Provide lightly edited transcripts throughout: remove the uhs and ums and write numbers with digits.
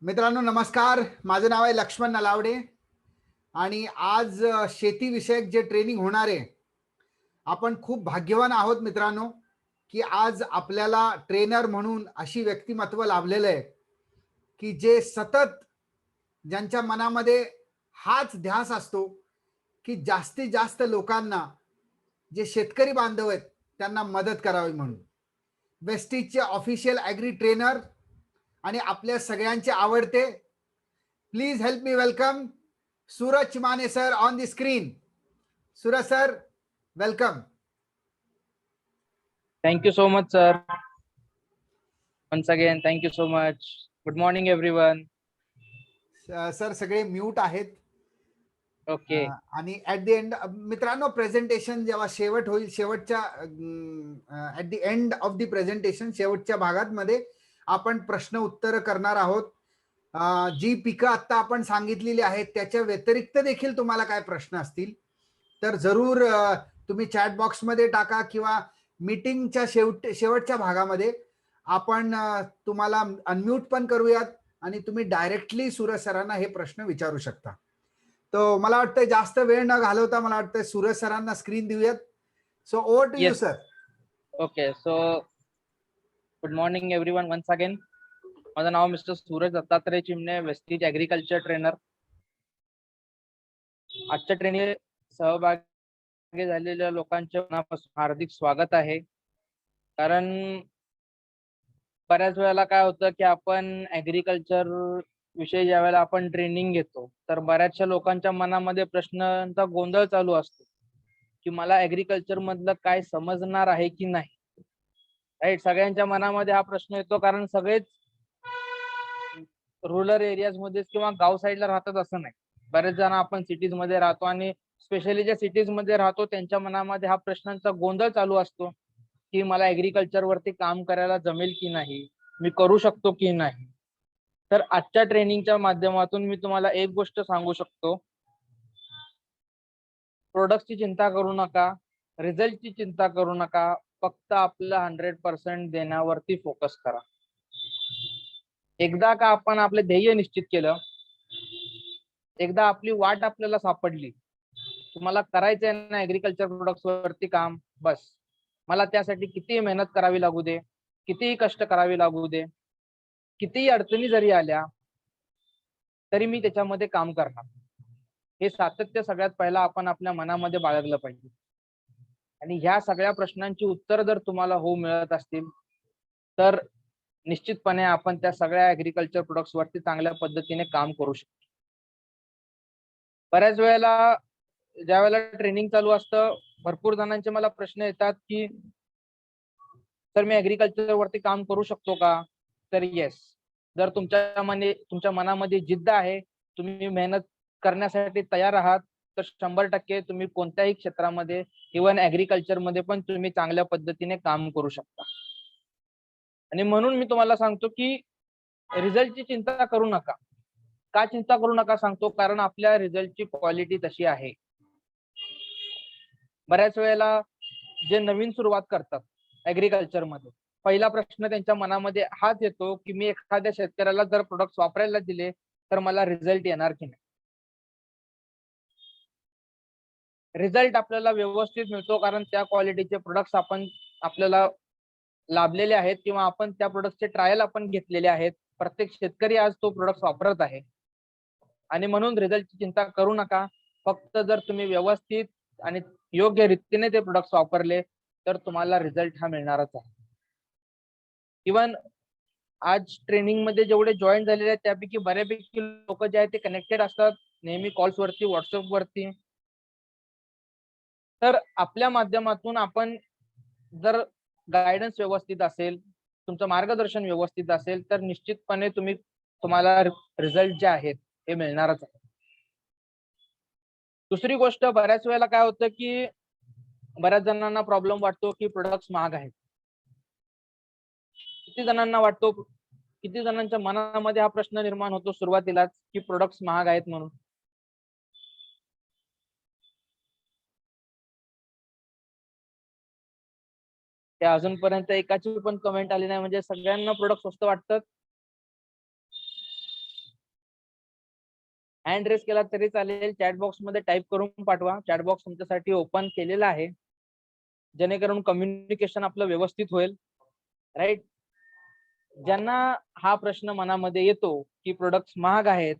मित्रांनो नमस्कार. माझं नाव आहे लक्ष्मण नलावडे आणि आज शेतीविषयक जे ट्रेनिंग होणार आहे, आपण खूप भाग्यवान आहोत मित्रांनो की आज आपल्याला ट्रेनर म्हणून अशी व्यक्तिमत्व लाभलेलं आहे की जे सतत ज्यांच्या मनामध्ये हाच ध्यास असतो की जास्तीत जास्त लोकांना, जे शेतकरी बांधव आहेत त्यांना मदत करावी म्हणून. वेस्टीजचे ऑफिशियल ॲग्री ट्रेनर आणि आपल्या सगळ्यांचे आवडते, please help me welcome Suraj Chimane sir on the screen. Suraj sir, welcome. Thank you so much, sir. Once again, thank you so much. Good morning, everyone. Sir सगळे म्यूट आहेत. Okay. आणि ॲट द एंड मित्रांनो, presentation जेव्हा शेवट होईल, शेवटच्या at the end of the presentation, शेवटच्या भागात मध्ये आपण प्रश्न उत्तर करणार आहोत. जी पिकं आता आपण सांगितलेली आहेत त्याच्या व्यतिरिक्त देखील तुम्हाला काय प्रश्न असतील तर जरूर तुम्ही चॅट बॉक्समध्ये टाका किंवा मीटिंगच्या शेवटच्या भागामध्ये आपण तुम्हाला अनम्यूट पण करूयात आणि तुम्ही डायरेक्टली सूरज सरांना हे प्रश्न विचारू शकता. तो मला वाटतं जास्त वेळ न घालवता मला वाटतं सूरज सरांना स्क्रीन देऊयात. So over to you sir. Okay. So, good morning, everyone. Once again, माझं नाव mister Suraj Dattatray Chimane, Vestige agriculture trainer. आजच्या ट्रेनिंग सहभागी झालेल्या लोकांचे मनापासून हार्दिक स्वागत आहे. कारण बऱ्याच वेळेला काय होतं की आपण ॲग्रिकल्चर विषयी ज्या वेळेला आपण ट्रेनिंग घेतो तर बऱ्याचशा लोकांच्या मनामध्ये प्रश्नांचा गोंधळ चालू असतो की मला ॲग्रिकल्चर मधलं काय समजणार आहे की नाही. राईट, सगळ्यांच्या मनामध्ये हा प्रश्न येतो कारण सगळेच रुरल एरियाज मध्ये किंवा गाव साईडला राहतात असं नाही. बरेच जण आपण सिटीज मध्ये राहतो आणि स्पेशली ज्या सिटीज मध्ये राहतो त्यांच्या मनामध्ये हा प्रश्नांचा गोंधळ चालू असतो की मला ऍग्रीकल्चर वरती काम करायला जमेल की नाही, मी करू शकतो की नाही. तर आजच्या ट्रेनिंगच्या माध्यमातून मी तुम्हाला एक गोष्ट सांगू शकतो, प्रोडक्टची चिंता करू नका, रिझल्टची चिंता करू नका, फक्त आपलं 100% देण्यावरती फोकस करा. एकदा का आपण आपले ध्येय निश्चित केलं, एकदा आपली वाट आपल्याला सापडली, तुम्हाला करायचंय ना ऍग्रीकल्चर प्रोडक्ट्स वरती काम, बस मला त्यासाठी कितीही मेहनत करावी लागू दे, कितीही कष्ट करावे लागू दे, कितीही अडचणी जरी आल्या तरी मी त्याच्यामध्ये काम करणार. हे सातत्य सगळ्यात पहिला आपण आपल्या मनामध्ये बाळगलं पाहिजे. आणि ह्या सगळ्या प्रश्नांची उत्तर जर तुम्हाला हो मिळत असतील तर निश्चितपणे आपण त्या सगळ्या ऍग्रीकल्चर प्रोडक्ट्स वरती चांगल्या पद्धतीने काम करू शकतो. बऱ्याच वेळेला ज्या वेळेला ट्रेनिंग चालू असतं, भरपूर जणांचे मला प्रश्न येतात की सर मी ऍग्रीकल्चर वरती काम करू शकतो का. तर येस, जर तुमच्या मनामध्ये जिद्द आहे, तुम्ही मेहनत करण्यासाठी तयार आहात, तर 100% तुम्ही कोणत्याही क्षेत्रामध्ये, इव्हन ऍग्रीकल्चर मध्ये पण तुम्ही चांगल्या पद्धतीने काम करू शकता. आणि म्हणून मी तुम्हाला सांगतो की रिझल्टची चिंता करू नका. का चिंता करू नका सांगतो, कारण आपल्या रिझल्टची क्वालिटी तशी आहे. बऱ्याच वेळेला जे नवीन सुरुवात करतात ऍग्रीकल्चर मध्ये, पहिला प्रश्न त्यांच्या मनामध्ये हाच येतो की मी एखाद्या शेतकऱ्याला जर प्रोडक्ट वापरायला दिले तर मला रिझल्ट येणार की नाही. रिझल्ट आपल्याला व्यवस्थित मिळतो कारण त्या क्वालिटीचे प्रोडक्ट्स आपण आपल्याला लाभलेले आहेत किंवा आपण त्या प्रोडक्टचे ट्रायल आपण घेतलेले आहेत. प्रत्येक शेतकरी आज तो प्रोडक्ट वापरत आहे आणि म्हणून रिझल्टची चिंता करू नका. फक्त जर तुम्ही व्यवस्थित आणि योग्य रीतीने ते प्रोडक्ट्स वापरले तर तुम्हाला रिझल्ट हा मिळणारच आहे. इव्हन आज ट्रेनिंग मध्ये जेवढे जॉईन झालेले आहेत त्यापैकी बऱ्यापैकी लोक जे आहेत ते कनेक्टेड असतात नेहमी कॉल्स वरती, व्हॉट्सअप वरती. तर आपल्या माध्यमातून आपण जर गायडन्स व्यवस्थित असेल, तुमचं मार्गदर्शन व्यवस्थित असेल तर निश्चितपणे तुम्हाला रिझल्ट जे आहेत हे मिळणारच आहे. दुसरी गोष्ट, बऱ्याच वेळेला काय होतं की बऱ्याच जणांना प्रॉब्लेम वाटतो की प्रोडक्ट्स महाग आहेत. किती जणांना वाटतो, किती जणांच्या मनामध्ये हा प्रश्न निर्माण होतो सुरुवातीलाच की प्रोडक्ट्स महाग आहेत म्हणून. ते अजूनपर्यंत एकाची पण कमेंट आली नाही, म्हणजे सगळ्यांना प्रोडक्ट स्वस्त वाटतात. हँड रेस केला तरी चालेल, चॅट बॉक्स मध्ये टाईप करून पाठवा. चॅट बॉक्स तुमच्यासाठी ओपन केलेला आहे, जेणेकरून कम्युनिकेशन आपलं व्यवस्थित होईल. राईट. ज्यांना हा प्रश्न मनामध्ये येतो की प्रोडक्ट्स महाग आहेत,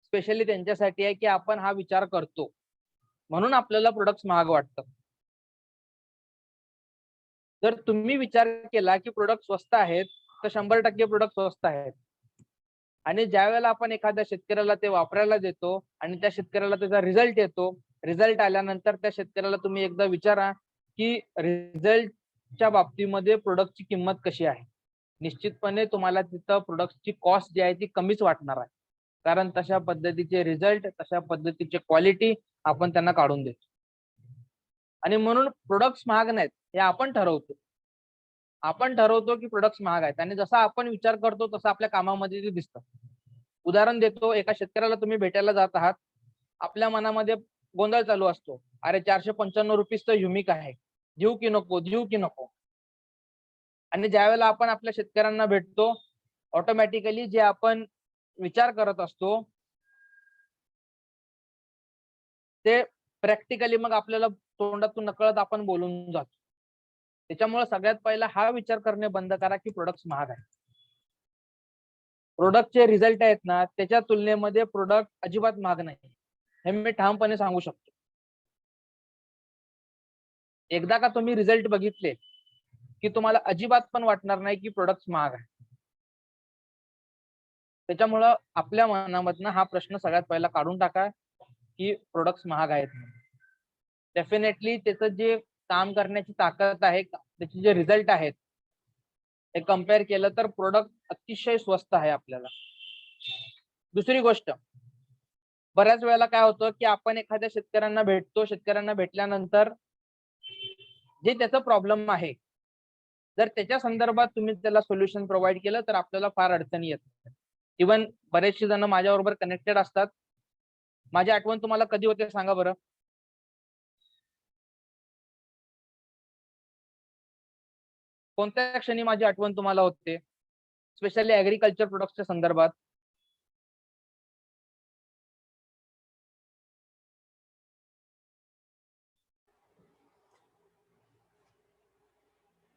स्पेशली त्यांच्यासाठी आहे की आपण हा विचार करतो म्हणून आपल्याला प्रोडक्ट्स महाग वाटतं. जर तुम्ही विचार केला की प्रोडक्ट स्वस्त आहेत, तर 100% प्रोडक्ट स्वस्त आहेत. आणि ज्या वेळेला आपण एखाद्या शेतकऱ्याला ते वापरायला देतो आणि त्या शेतकऱ्याला त्याचा रिझल्ट येतो, रिझल्ट आल्यानंतर त्या शेतकऱ्याला तुम्ही एकदा विचारा की रिझल्टच्या बाबतीमध्ये प्रोडक्टची किंमत कशी आहे. निश्चितपणे तुम्हाला तिथं प्रोडक्टची कॉस्ट जी आहे ती कमीच वाटणार आहे, कारण तशा पद्धतीचे रिझल्ट, तशा पद्धतीचे क्वालिटी आपण त्यांना काढून देतो. आणि म्हणून प्रोडक्ट्स महाग नाहीत हे आपण ठरवतो. आपण ठरवतो की प्रोडक्ट्स महाग आहेत, आणि जसा आपण विचार करतो तसं आपल्या कामामध्ये ते दिसतं. उदाहरण देतो, एका शेतकऱ्याला तुम्ही भेटायला जात आहात, आपल्या मनामध्ये गोंधळ चालू असतो, अरे 495 रुपीज तर युमिक आहे, देऊ की नको, देऊ की नको. आणि ज्या वेळेला आपण आपल्या शेतकऱ्यांना भेटतो, ऑटोमॅटिकली जे आपण विचार करत असतो ते प्रॅक्टिकली मग आपल्याला तोंडातून नकळत आपण बोलून जातो. त्याच्यामुळे सगळ्यात पहिला हा विचार करणे बंद करा की प्रोडक्ट्स महाग आहे. प्रोडक्टचे रिझल्ट आहेत ना, त्याच्या तुलनेमध्ये प्रोडक्ट अजिबात महाग नाही, हे मी ठामपणे सांगू शकतो. एकदा का तुम्ही रिझल्ट बघितले की तुम्हाला अजिबात पण वाटणार नाही की प्रोडक्ट्स महाग आहे. त्याच्यामुळं आपल्या मनामधनं हा प्रश्न सगळ्यात पहिला काढून टाका की प्रोडक्ट्स महाग आहेत. डेफिनेटली त्याचं जे काम करण्याची ताकद आहे, त्याचे जे रिझल्ट आहेत, हे कम्पेअर केलं तर प्रोडक्ट अतिशय स्वस्त आहे आपल्याला. दुसरी गोष्ट, बऱ्याच वेळेला काय होतं की आपण एखाद्या शेतकऱ्यांना भेटतो, शेतकऱ्यांना भेटल्यानंतर जे त्याचा प्रॉब्लेम आहे, जर त्याच्या संदर्भात तुम्ही त्याला सोल्युशन प्रोव्हाइड केलं तर आपल्याला फार अडचणी येतात. इव्हन बरेचसे जण माझ्याबरोबर कनेक्टेड असतात. माझी आठवण तुम्हाला कधी होते सांगा बरं? कोणत्या क्षणी माझी आठवण तुम्हाला होते, स्पेशली ऍग्रीकल्चर प्रोडक्ट्सच्या संदर्भात?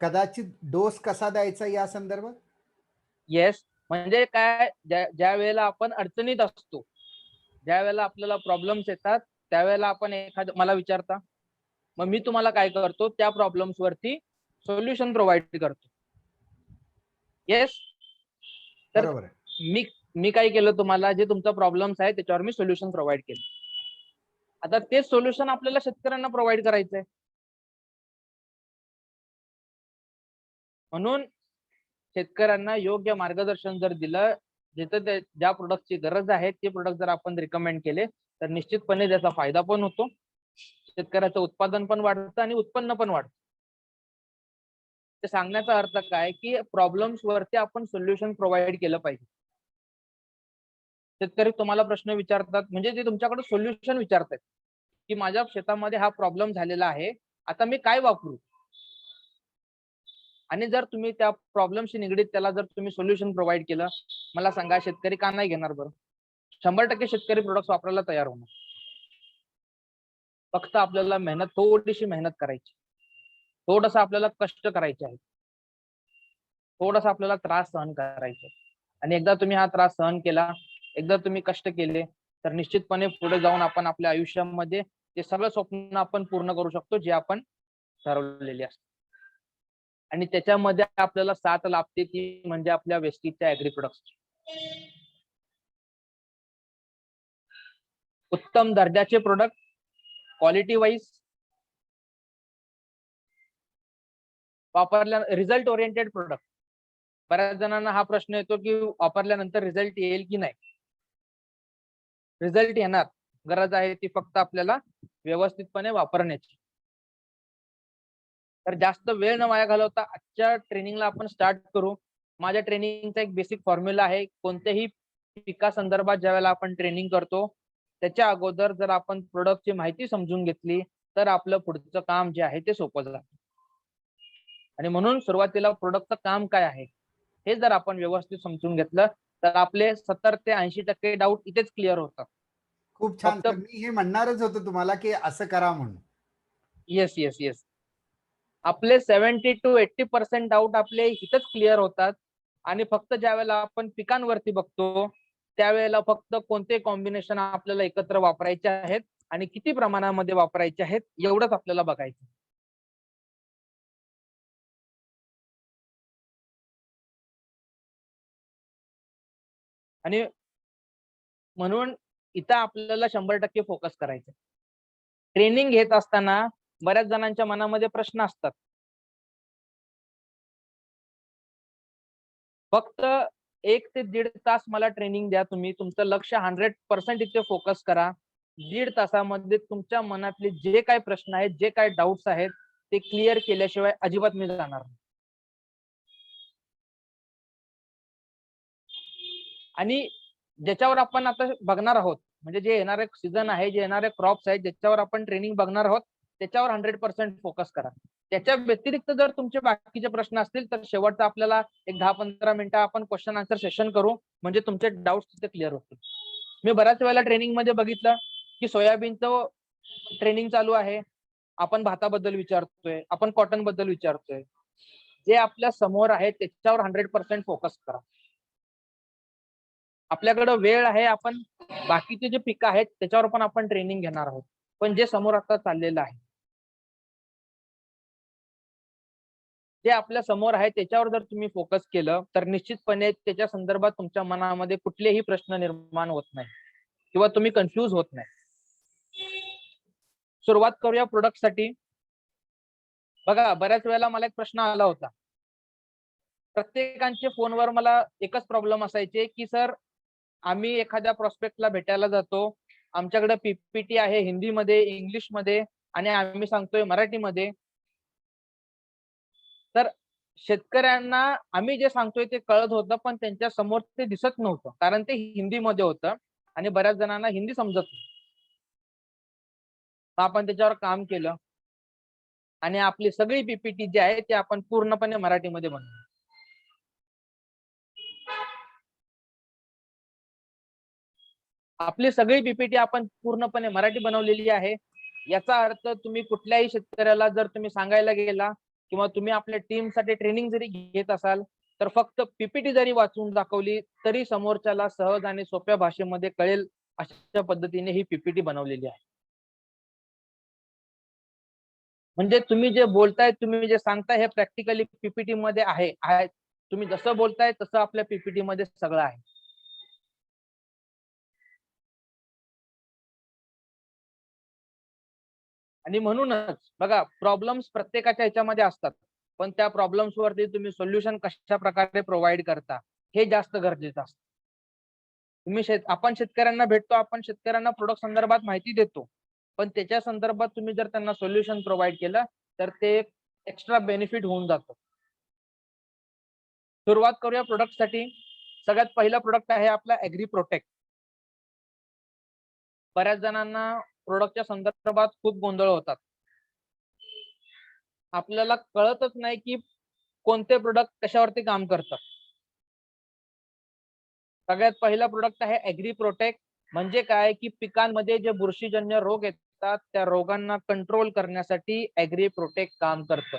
कदाचित डोस कसा द्यायचा या संदर्भात. येस, म्हणजे काय, ज्या वेळेला आपण अडचणीत असतो, ज्या वेळेला आपल्याला प्रॉब्लेम्स येतात, त्यावेळेला आपण मला विचारता, मग मी तुम्हाला काय करतो, त्या प्रॉब्लेम्स वरती सोल्युशन प्रोव्हाइड करतो. येस. तर बरोबर आहे. मी काय केलं, तुम्हाला जे तुमचा प्रॉब्लेम्स आहे त्याच्यावर मी सोल्युशन प्रोव्हाइड केलं. आता तेच सोल्युशन आपल्याला शेतकऱ्यांना प्रोव्हाइड करायचंय. म्हणून शेतकऱ्यांना योग्य मार्गदर्शन जर दिलं, जिथं ज्या प्रोडक्टची गरज आहे ते प्रोडक्ट जर आपण रिकमेंड केले, तर निश्चितपणे त्याचा फायदा पण होतो, शेतकऱ्याचं उत्पादन पण वाढतं आणि उत्पन्न पण वाढतं. ते सांगण्याचा अर्थ काय की प्रॉब्लेम्स वरती आपण सोल्युशन प्रोव्हाइड केलं पाहिजे. शेतकरी तुम्हाला प्रश्न विचारतात, म्हणजे ते तुमच्याकडे सोल्युशन विचारतात की माझ्या शेतामध्ये हा प्रॉब्लेम झालेला आहे, आता मी काय वापरू. आणि जर तुम्ही त्या प्रॉब्लेमशी निगडीत त्याला जर तुम्ही सोल्युशन प्रोव्हाइड केलं, मला सांगा शेतकरी का नाही घेणार बरं? 100% शेतकरी प्रोडक्ट्स वापरायला तयार होणार. फक्त आपल्याला थोडीशी मेहनत करायची, थोडंसं आपल्याला कष्ट करायचे आहे, थोडासा आपल्याला त्रास सहन करायचा. आणि एकदा तुम्ही हा त्रास सहन केला, एकदा तुम्ही कष्ट केले, तर निश्चितपणे पुढे जाऊन आपण आपल्या आयुष्यामध्ये ते सगळं स्वप्न आपण पूर्ण करू शकतो जे आपण ठरवलेली असतात. आणि त्याच्यामध्ये आपल्याला साथ लाभते ती म्हणजे आपल्या वेस्टीजच्या ऍग्री प्रोडक्ट्स. उत्तम दर्जाचे प्रोडक्ट, क्वालिटी वाईज वापरल्या, रिझल्ट ओरिएंटेड प्रोडक्ट. बऱ्याच जणांना हा प्रश्न येतो की वापरल्यानंतर रिझल्ट येईल की नाही. रिझल्ट येणार, गरज आहे ती फक्त आपल्याला व्यवस्थितपणे वापरण्याची. तर जास्त वेळ न वाया घालवता आजच्या ट्रेनिंगला आपण स्टार्ट करू. माझ्या ट्रेनिंगचा एक बेसिक फॉर्म्युला आहे. कोणत्याही पिका संदर्भात ज्या वेळेला आपण ट्रेनिंग करतो, त्याच्या अगोदर जर आपण प्रोडक्टची माहिती समजून घेतली, तर आपलं पुढचं काम जे आहे ते सोपं जातं. आणि म्हणून सुरुवातीला प्रोडक्टचं काम काय आहे हे जर आपण व्यवस्थित समजून घेतलं, तर आपले 70 ते 80% डाऊट इथेच क्लिअर होतात. खूप छान फक्त सर. मी हे म्हणणारच होतो तुम्हाला की असं करा म्हणून. Yes yes yes. आपले 70 to 80% डाऊट आपले इथंच क्लिअर होतात. आणि फक्त ज्या वेळेला आपण पिकांवरती बघतो त्यावेळेला फक्त कोणते कॉम्बिनेशन आपल्याला एकत्र वापरायचे आहेत आणि किती प्रमाणामध्ये वापरायचे आहेत एवढंच आपल्याला बघायचं. आणि म्हणून इथं आपल्याला 100% फोकस करायचं. ट्रेनिंग घेत असताना बऱ्याच जणांच्या मनामध्ये प्रश्न असतात. फक्त 1 ते 1.5 तास मला ट्रेनिंग द्या तुम्ही. तुमचं लक्ष 100% इथे फोकस करा. 1.5 तासामध्ये तुमच्या मनातले जे काही प्रश्न आहेत, जे काही डाऊट्स आहेत ते क्लिअर केल्याशिवाय अजिबात मी जाणार नाही. आणि ज्याच्यावर आपण आता बघणार आहोत म्हणजे जे येणारे सीझन आहे, जे येणारे क्रॉप्स आहेत, ज्याच्यावर आपण ट्रेनिंग बघणार आहोत त्याच्यावर 100% फोकस करा. त्याच्या व्यतिरिक्त जर तुमचे बाकीचे प्रश्न असतील तर शेवटचा आपल्याला एक 10-15 मिनिटं आपण क्वेश्चन आन्सर सेशन करू म्हणजे तुमचे डाऊट्स तिथे क्लिअर होतील. मी बऱ्याच वेळेला ट्रेनिंग मध्ये बघितलं की सोयाबीनचं ट्रेनिंग चालू आहे, आपण भाताबद्दल विचारतोय, आपण कॉटन बद्दल विचारतोय. जे आपल्या समोर आहे त्याच्यावर 100% फोकस करा. आपल्याकडे वेळ आहे, आपण बाकीचे जे पिकं आहेत त्याच्यावर पण आपण ट्रेनिंग घेणार आहोत. पण जे समोर आता चाललेलं आहे, जे आपल्या समोर आहे त्याच्यावर जर तुम्ही फोकस केलं तर निश्चितपणे त्याच्या संदर्भात तुमच्या मनामध्ये कुठलेही प्रश्न निर्माण होत नाही किंवा तुम्ही कन्फ्यूज होत नाही. सुरुवात करूया प्रोडक्ट साठी. बघा बऱ्याच वेळेला मला एक प्रश्न आला होता. प्रत्येकांचे फोनवर मला एकच प्रॉब्लेम असायचे की सर आम्ही एखाद्या प्रॉस्पेक्टला भेटायला जातो, आमच्याकडे पीपीटी आहे हिंदीमध्ये, इंग्लिशमध्ये आणि आम्ही सांगतोय मराठीमध्ये. तर शेतकऱ्यांना आम्ही जे सांगतोय ते कळत होतं पण त्यांच्या समोर ते दिसत नव्हतं कारण ते हिंदीमध्ये होतं आणि बऱ्याच जणांना हिंदी समजत नाही. आपण त्याच्यावर काम केलं आणि आपली सगळी पीपीटी जी आहे ती आपण पूर्णपणे मराठीमध्ये बनवली. आपली सगळी पीपीटी आपण पूर्णपणे मराठी बनवलेली आहे. याचा अर्थ तुम्ही कुठल्याही शेतकऱ्याला जर तुम्ही सांगायला गेला किंवा तुम्ही आपल्या टीमसाठी ट्रेनिंग जरी घेत असाल तर फक्त पीपीटी जरी वाचून दाखवली तरी समोरच्याला सहज आणि सोप्या भाषेमध्ये कळेल अशा पद्धतीने ही पीपीटी बनवलेली आहे. म्हणजे तुम्ही जे बोलताय, तुम्ही जे सांगताय हे प्रॅक्टिकली पीपीटी मध्ये आहे. तुम्ही जसं बोलताय तसं आपल्या पीपीटी मध्ये सगळं आहे. आणि म्हणूनच बघा प्रॉब्लेम्स प्रत्येकाच्या ह्याच्यामध्ये असतात पण त्या प्रॉब्लेम्स वरती तुम्ही सोल्युशन कशा प्रकारे प्रोव्हाइड करता हे जास्त गरजेचं असतं. आपण शेतकऱ्यांना भेटतो, आपण शेतकऱ्यांना प्रोडक्ट संदर्भात माहिती देतो पण त्याच्या संदर्भात तुम्ही जर त्यांना सोल्युशन प्रोव्हाइड केलं तर ते एक्स्ट्रा बेनिफिट होऊन जातं. सुरुवात करूया प्रोडक्ट साठी. सगळ्यात पहिला प्रोडक्ट आहे आपला ऍग्री प्रोटेक्ट. बऱ्याच जणांना प्रोडक्टच्या संदर्भात खूप गोंधळ होतात. आपल्याला कळतच नाही की कोणते प्रोडक्ट कशावरती काम करतात. सगळ्यात पहिला प्रोडक्ट आहे ऍग्री प्रोटेक्ट. म्हणजे काय की पिकांमध्ये जे बुरशीजन्य रोग येतात त्या रोगांना कंट्रोल करण्यासाठी ऍग्री प्रोटेक्ट काम करतं.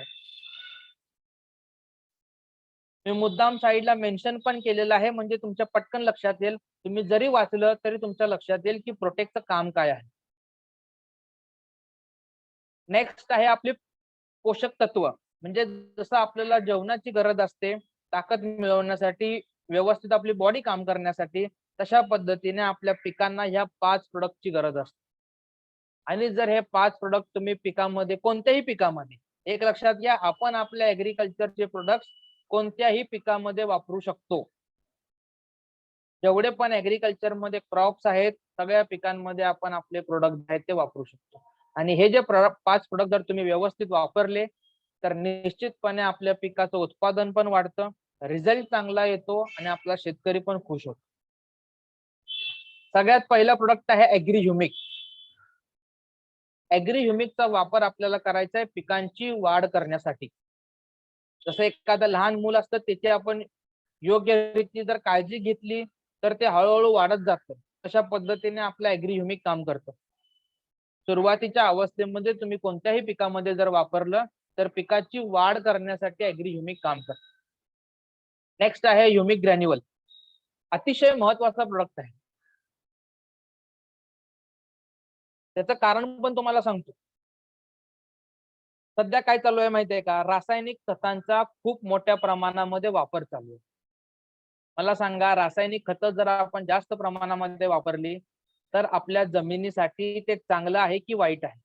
मी मुद्दाम साईडला मेन्शन पण केलेलं आहे म्हणजे तुमच्या पटकन लक्षात येईल. तुम्ही जरी वाचलं तरी तुमच्या लक्षात येईल की प्रोटेक्टचं काम काय आहे. नेक्स्ट आहे आपले पोषक तत्व. म्हणजे जसं आपल्याला जेवणाची गरज असते ताकद मिळवण्यासाठी, व्यवस्थित आपली बॉडी काम करण्यासाठी, तशा पद्धतीने आपल्या पिकांना ह्या 5 प्रोडक्टची गरज असते. आणि जर हे 5 प्रोडक्ट तुम्ही पिकामध्ये कोणत्याही पिकामध्ये, एक लक्षात घ्या आपण आपल्या ऍग्रीकल्चरचे प्रोडक्ट कोणत्याही पिकामध्ये वापरू शकतो. जेवढे पण ऍग्रीकल्चर मध्ये क्रॉप्स आहेत सगळ्या पिकांमध्ये आपण आपले प्रोडक्ट आहेत ते वापरू शकतो. आणि हे जे 5 प्रोडक्ट जर तुम्ही व्यवस्थित वापरले तर निश्चितपणे आपल्या पिकाचं उत्पादन पण वाढतं, रिझल्ट चांगला येतो आणि आपला शेतकरी पण खुश होतो. सगळ्यात पहिला प्रोडक्ट आहे ऍग्री ह्युमिक. ऍग्री ह्युमिकचा वापर आपल्याला करायचा आहे पिकांची वाढ करण्यासाठी. जसं एखादं लहान मूल असतं त्याचे आपण योग्य रीती जर काळजी घेतली तर ते हळूहळू वाढत जातं. अशा पद्धतीने आपलं ऍग्री ह्युमिक काम करतं. सुरुवातीच्या अवस्थेमध्ये तुम्ही कोणत्याही पिकामध्ये जर वापरलं तर पिकाची वाढ करण्यासाठी ऍग्री ह्युमिक काम करतं. नेक्स्ट आहे ह्युमिक ग्रॅन्युअल. अतिशय महत्वाचा प्रोडक्ट आहे. त्याचं कारण पण तुम्हाला सांगतो. सध्या काय चालू आहे माहिती आहे का? रासायनिक खतांचा खूप मोठ्या प्रमाणामध्ये वापर चालू आहे. मला सांगा, रासायनिक खतं जर आपण जास्त प्रमाणामध्ये वापरली तर आपल्या जमिनीसाठी ते चांगलं आहे की वाईट आहे?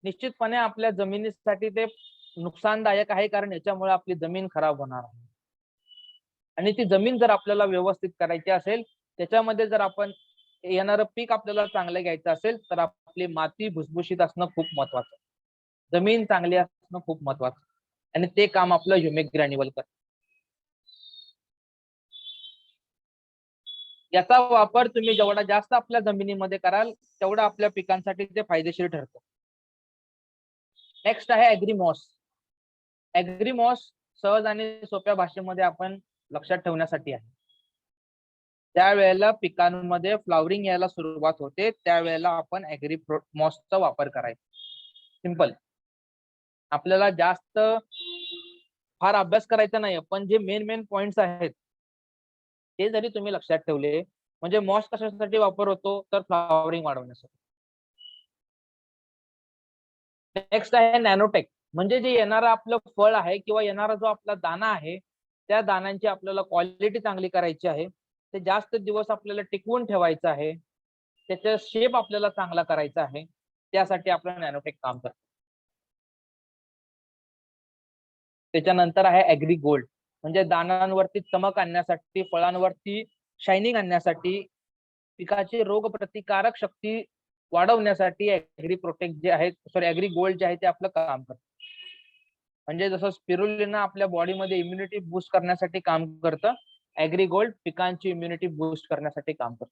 निश्चितपणे आपल्या जमिनीसाठी ते नुकसानदायक आहे, कारण याच्यामुळे आपली जमीन खराब होणार आहे. आणि ती जमीन जर आपल्याला व्यवस्थित करायची असेल, त्याच्यामध्ये जर आपण येणारं पीक आपल्याला चांगलं घ्यायचं असेल तर आपली माती भुसभुशीत असणं खूप महत्वाचं. जमीन चांगली असणं खूप महत्वाचं आणि ते काम आपलं ह्युमिक ग्रॅन्युअल करतं. याचा वापर तुम्ही जेवढा जास्त आपल्या जमिनीमध्ये कराल तेवढं आपल्या पिकांसाठी ते फायदेशीर ठरतं. नेक्स्ट आहे ऍग्रीमॉस. ऍग्रीमॉस सहज आणि सोप्या भाषेमध्ये आपण लक्षात ठेवण्यासाठी आहे. त्यावेळेला पिकांमध्ये फ्लॉवरिंग यायला सुरुवात होते, त्यावेळेला आपण ऍग्रीमॉसचा वापर करायचा. सिंपल. आपल्याला जास्त फार अभ्यास करायचा नाही, पण जे मेन पॉइंट्स आहेत ते जरी तुम्ही लक्षात ठेवले, म्हणजे मॉस कशासाठी वापर होतो तर फ्लॉवरिंग वाढवण्यासाठी. नेक्स्ट आहे नॅनोटेक. म्हणजे जे येणारं आपलं फळ आहे किंवा येणारा जो आपला दाना आहे त्या दाण्यांची आपल्याला क्वालिटी चांगली करायची आहे, ते जास्त दिवस आपल्याला टिकवून ठेवायचं आहे, त्याचा शेप आपल्याला चांगला करायचा आहे, त्यासाठी आपलं नॅनोटेक काम करतं. त्याच्यानंतर आहे ऍग्री गोल्ड. म्हणजे दाण्यांवरती चमक आणण्यासाठी, फळांवरती शायनिंग आणण्यासाठी, पिकाची रोग प्रतिकारक शक्ती वाढवण्यासाठी ऍग्री प्रोटेक्ट जे आहे, सॉरी ऍग्री गोल्ड जे आहे ते आपलं काम करतं. म्हणजे जसं स्पिरुलिना आपल्या बॉडीमध्ये इम्युनिटी बूस्ट करण्यासाठी काम करतं, ऍग्री गोल्ड पिकांची इम्युनिटी बूस्ट करण्यासाठी काम करतं.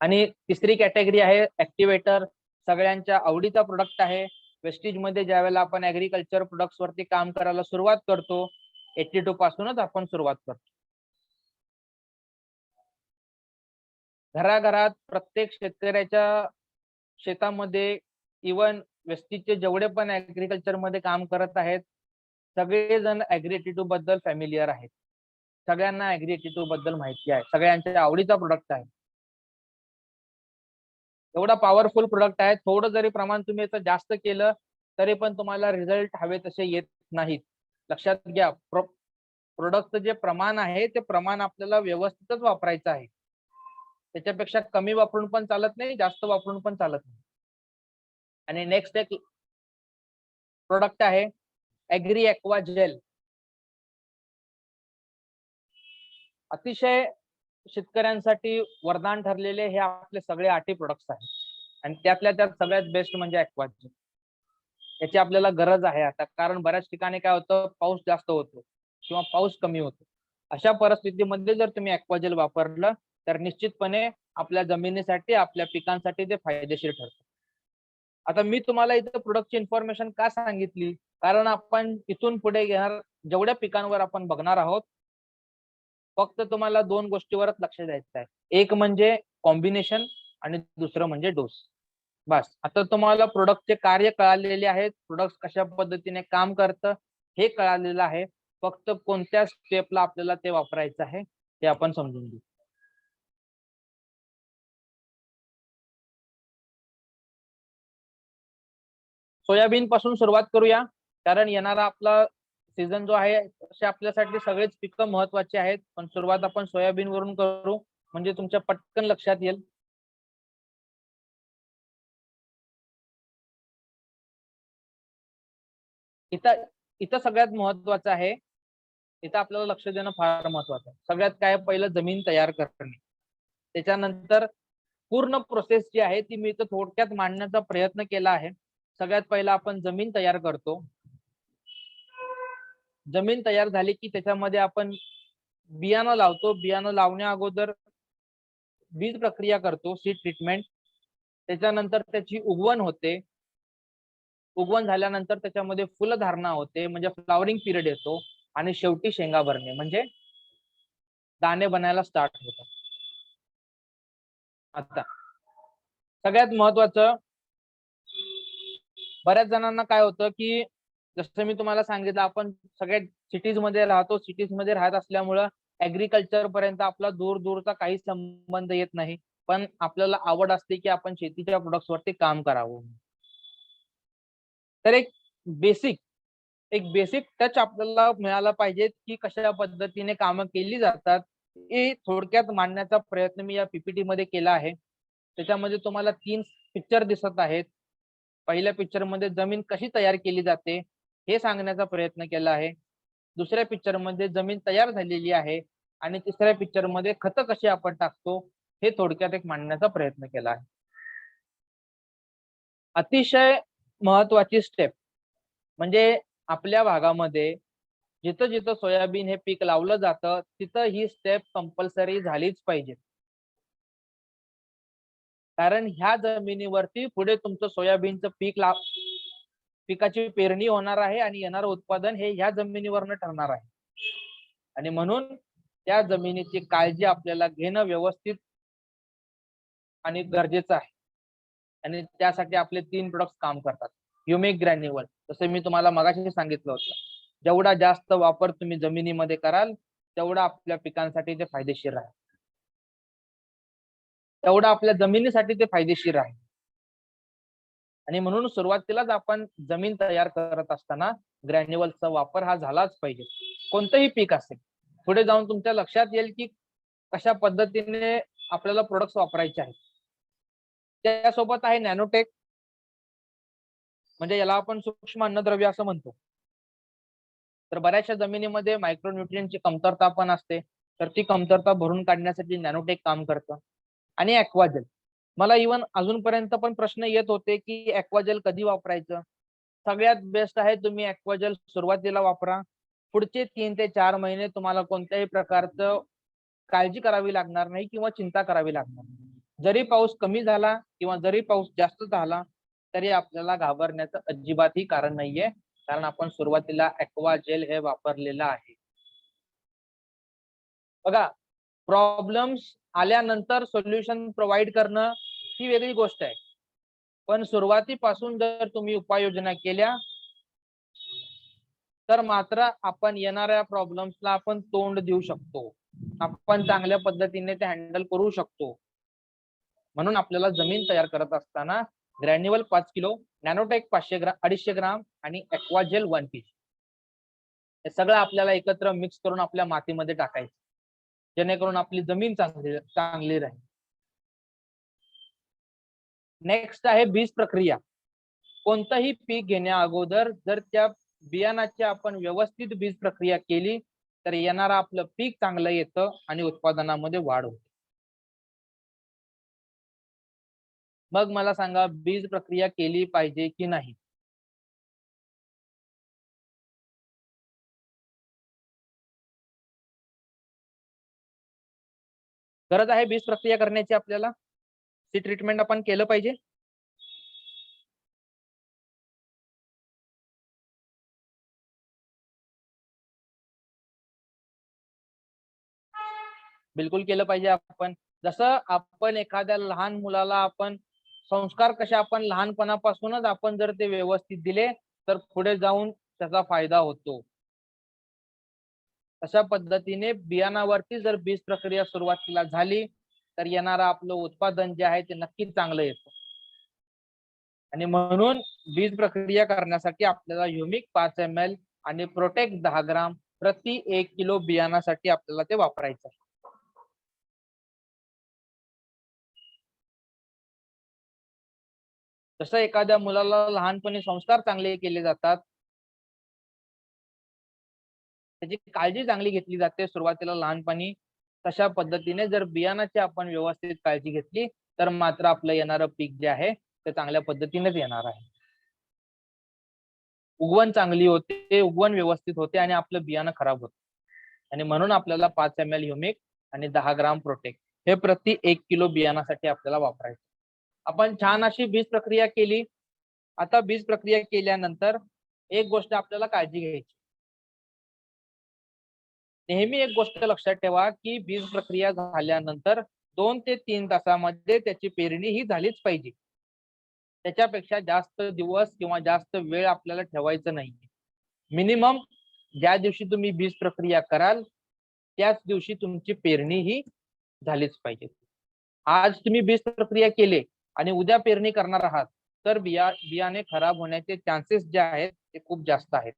आणि तिसरी कॅटेगरी आहे ऍक्टिव्हेटर. सगळ्यांच्या आवडीचा प्रोडक्ट आहे. वेस्टीज मध्ये ज्यावेळेला आपण ऍग्रीकल्चर प्रोडक्ट्स वरती काम करायला सुरुवात करतो, 82 पासूनच आपण सुरुवात करतो. घराघरात प्रत्येक शेतकऱ्याच्या शेतामध्ये, इवन वेस्टीजचे जेवढे पण ऍग्रीकल्चर मध्ये काम करत आहेत, सगळेजण ऍग्री 82 बद्दल फॅमिलियर आहेत. सगळ्यांना ऍग्री 82 बद्दल माहिती आहे. सगळ्यांच्या आवडीचा प्रोडक्ट आहे. एवढा पॉवरफुल प्रोडक्ट आहे. थोडं जरी प्रमाण तुम्ही याचं जास्त केलं तरी पण तुम्हाला रिझल्ट हवे तसे येत नाहीत. लक्षात घ्या, प्रोडक्टचं जे प्रमाण आहे ते प्रमाण आपल्याला व्यवस्थितच वापरायचं आहे. त्याच्यापेक्षा कमी वापरून पण चालत नाही, जास्त वापरून पण चालत नाही. आणि नेक्स्ट एक प्रोडक्ट आहे ऍग्री ॲक्वा जेल. अतिशय शेतकऱ्यांसाठी वरदान ठरलेले हे आपले सगळे 8 प्रोडक्ट्स आहेत. आणि त्यातल्या त्यात सगळ्यात बेस्ट म्हणजे ॲक्वा जेल. याची आपल्याला गरज आहे आता, कारण बऱ्याच ठिकाणी काय होतं, पाऊस जास्त होतो किंवा पाऊस कमी होतो. अशा परिस्थितीमध्ये जर तुम्ही ॲक्वा जेल वापरलं तर निश्चितपणे आपल्या जमिनीसाठी, आपल्या पिकांसाठी ते फायदेशीर ठरतं. आता मी तुम्हाला इथं प्रोडक्टची इन्फॉर्मेशन का सांगितली, कारण आपण इथून पुढे घेणार जेवढ्या पिकांवर आपण बघणार आहोत, फक्त तुम्हाला 2 गोष्टीवरच लक्ष द्यायचं आहे. एक म्हणजे कॉम्बिनेशन आणि दुसरं म्हणजे डोस. बस. आता तुम्हाला प्रोडक्टचे कार्य कळालेले आहेत, प्रोडक्ट कशा पद्धतीने काम करतं हे कळालेलं आहे. फक्त कोणत्या स्टेपला आपल्याला ते वापरायचं आहे ते आपण समजून घेऊ. सोयाबीन पासून सुरुवात करूया, कारण येणारा आपला सीझन जो आहे तसे आपल्यासाठी सगळेच पिकं महत्वाची आहेत, पण सुरुवात आपण सोयाबीन वरून करू म्हणजे तुमच्या पटकन लक्षात येईल. इथं इथं सगळ्यात महत्वाचं आहे, इथं आपल्याला लक्ष देणं फार महत्वाचं आहे. सगळ्यात काय, पहिलं जमीन तयार करणे. त्याच्यानंतर पूर्ण प्रोसेस जी आहे ती मी इथं थोडक्यात मांडण्याचा प्रयत्न केला आहे. सगळ्यात पहिला आपण जमीन तयार करतो. जमीन तयार झाली की त्याच्यामध्ये आपण बियाणं लावतो. बियाणं लावण्या अगोदर बीज प्रक्रिया करतो, सीड ट्रीटमेंट. त्याच्यानंतर त्याची उगवण होते. उगवण झाल्यानंतर त्याच्यामध्ये फुलधारणा होते, म्हणजे फ्लॉवरिंग पिरियड येतो, आणि शेवटी शेंगा भरणे म्हणजे दाणे बनायला स्टार्ट होतात. आता सगळ्यात महत्वाचं, बऱ्याच जणांना काय होतं की जसं मी तुम्हाला सांगितलं, आपण सगळ्या सिटीज मध्ये राहतो, सिटीज मध्ये राहत असल्यामुळं ऍग्रिकल्चर पर्यंत आपला दूर दूरचा काही संबंध येत नाही, पण आपल्याला आवड असते की आपण शेतीच्या प्रोडक्ट्स वरती काम करावं. तर बेसिक एक बेसिक टच आपल्याला मिळाला पाहिजे की कशा पद्धतीने कामं केली जातात, हे थोडक्यात मांडण्याचा प्रयत्न मी या पीपीटी मध्ये केला आहे. त्याच्यामध्ये तुम्हाला 3 पिक्चर दिसत आहेत. पहिल्या पिक्चर मध्ये जमीन कशी तयार केली जाते हे सांगण्याचा प्रयत्न केला आहे. दुसऱ्या पिक्चर मध्ये जमीन तयार झालेली आहे, आणि तिसऱ्या पिक्चर मध्ये खतं कशी आपण टाकतो हे थोडक्यात एक मांडण्याचा प्रयत्न केला आहे. अतिशय महत्वाची स्टेप म्हणजे आपल्या भागामध्ये जिथं जिथं सोयाबीन हे पीक लावलं जातं तिथं ही स्टेप कंपल्सरी झालीच पाहिजे. कारण ह्या जमिनीवरती पुढे तुमचं सोयाबीनचं पिकाची पेरणी होणार आहे, आणि येणारं उत्पादन हे ह्या जमिनीवरनं ठरणार आहे. आणि म्हणून त्या जमिनीची काळजी आपल्याला घेणं व्यवस्थित आणि गरजेचं आहे. आणि त्यासाठी आपले 3 प्रोडक्ट्स काम करतात. ह्युमिक ग्रॅन्युअल, जसं मी तुम्हाला मगाशी सांगितलं होतं, जेवढा जास्त वापर तुम्ही जमिनीमध्ये कराल तेवढा आपल्या पिकांसाठी ते फायदेशीर आहे, तेवढा आपल्या जमिनीसाठी ते फायदेशीर आहे. आणि म्हणून सुरुवातीलाच आपण जमीन तयार करत असताना ग्रॅन्युअलचा वापर हा झालाच पाहिजे. कोणतंही पीक असेल, पुढे जाऊन तुमच्या लक्षात येईल की कशा पद्धतीने आपल्याला प्रोडक्ट्स वापरायचे आहेत. त्यासोबत आहे नॅनोटेक, म्हणजे याला आपण सूक्ष्म अन्नद्रव्य असं म्हणतो. तर बऱ्याचशा जमिनीमध्ये मायक्रोन्यूट्रियनची कमतरता पण असते, तर ती कमतरता भरून काढण्यासाठी नॅनोटेक काम करतं. आणि ॲक्वाजेल, मला इव्हन अजूनपर्यंत पण प्रश्न येत होते की ॲक्वाजेल कधी वापरायचं. सगळ्यात बेस्ट आहे तुम्ही ॲक्वाजेल सुरुवातीला वापरा. पुढचे 3 ते 4 महिने तुम्हाला कोणत्याही प्रकारचं काळजी करावी लागणार नाही किंवा चिंता करावी लागणार नाही. जरी पाऊस कमी झाला किंवा जरी पाऊस जास्त झाला तरी आपल्याला घाबरण्याचं अजिबातही कारण नाहीये, कारण आपण सुरुवातीला ॲक्वाजेल हे वापरलेलं आहे. बघा, प्रॉब्लेम्स आल्यानंतर सोल्युशन प्रोव्हाइड करणं ही वेगळी गोष्ट आहे, पण सुरुवातीपासून जर तुम्ही उपाययोजना केल्या तर मात्र आपण येणाऱ्या प्रॉब्लेम्सला आपण तोंड देऊ शकतो, आपण चांगल्या पद्धतीने ते हँडल करू शकतो. म्हणून आपल्याला जमीन तयार करत असताना ग्रॅन्युअल 5 किलो, नॅनोटेक 250 ग्राम आणि ॲक्वाजेल 1 kg हे सगळं आपल्याला एकत्र मिक्स करून आपल्या मातीमध्ये टाकायचं, जेणेकरून आपली जमीन चांगली राहील. नेक्स्ट आहे बीज प्रक्रिया. कोणतंही पीक घेण्या अगोदर जर त्या बियाणाची आपण व्यवस्थित बीज प्रक्रिया केली तर येणारं आपलं पीक चांगलं येतं आणि उत्पादनामध्ये वाढ होते. मग मला सांगा, बीज प्रक्रिया केली पाहिजे की नाही? गरज आहे बीज प्रक्रिया करण्याची आपल्याला? ती ट्रीटमेंट आपण केलं पाहिजे? बिलकुल केलं पाहिजे आपण. जसं आपण एखाद्या लहान मुलाला आपण संस्कार कसे आपण लहानपणापासूनच आपण जर ते व्यवस्थित दिले तर पुढे जाऊन त्याचा फायदा होतो. अशा पद्धतीने बियाणावरती जर बीज प्रक्रिया सुरुवातीला झाली तर येणारं आपलं उत्पादन जे आहे ते नक्कीच चांगलं येतं. आणि म्हणून बीज प्रक्रिया करण्यासाठी आपल्याला ह्युमिक 5 ml आणि प्रोटेक्ट 10 ग्राम प्रति 1 किलो बियाणासाठी आपल्याला ते वापरायचं आहे. जसं एखाद्या मुलाला लहानपणी संस्कार चांगले केले जातात, त्याची काळजी चांगली घेतली जाते सुरुवातीला लहानपणी, तशा पद्धतीने जर बियाणाची आपण व्यवस्थित काळजी घेतली तर मात्र आपलं येणारं पीक जे आहे ते चांगल्या पद्धतीनेच येणार आहे. उगवण चांगली होते, उगवण व्यवस्थित होते आणि आपलं बियाणं खराब होतं. आणि म्हणून आपल्याला 5 ml ह्युमिक आणि 10 ग्राम प्रोटेक्ट हे प्रति 1 किलो बियाणासाठी आपल्याला वापरायचं. आपण छान अशी बीज प्रक्रिया केली, आता बीज प्रक्रिया केल्यानंतर एक गोष्ट आपल्याला काळजी घ्यायची. नेहमी एक गोष्ट लक्षात ठेवा की बीज प्रक्रिया झाल्यानंतर 2 ते 3 तासामध्ये त्याची पेरणी ही झालीच पाहिजे. त्याच्यापेक्षा जास्त दिवस किंवा जास्त वेळ आपल्याला ठेवायचं नाही. मिनिमम ज्या दिवशी तुम्ही बीज प्रक्रिया कराल त्याच दिवशी तुमची पेरणी ही झालीच पाहिजे. आज तुम्ही बीज प्रक्रिया केले आणि उद्या पेरणी करणार आहात तर बियाणे खराब होण्याचे चान्सेस जे आहेत ते खूप जास्त आहेत.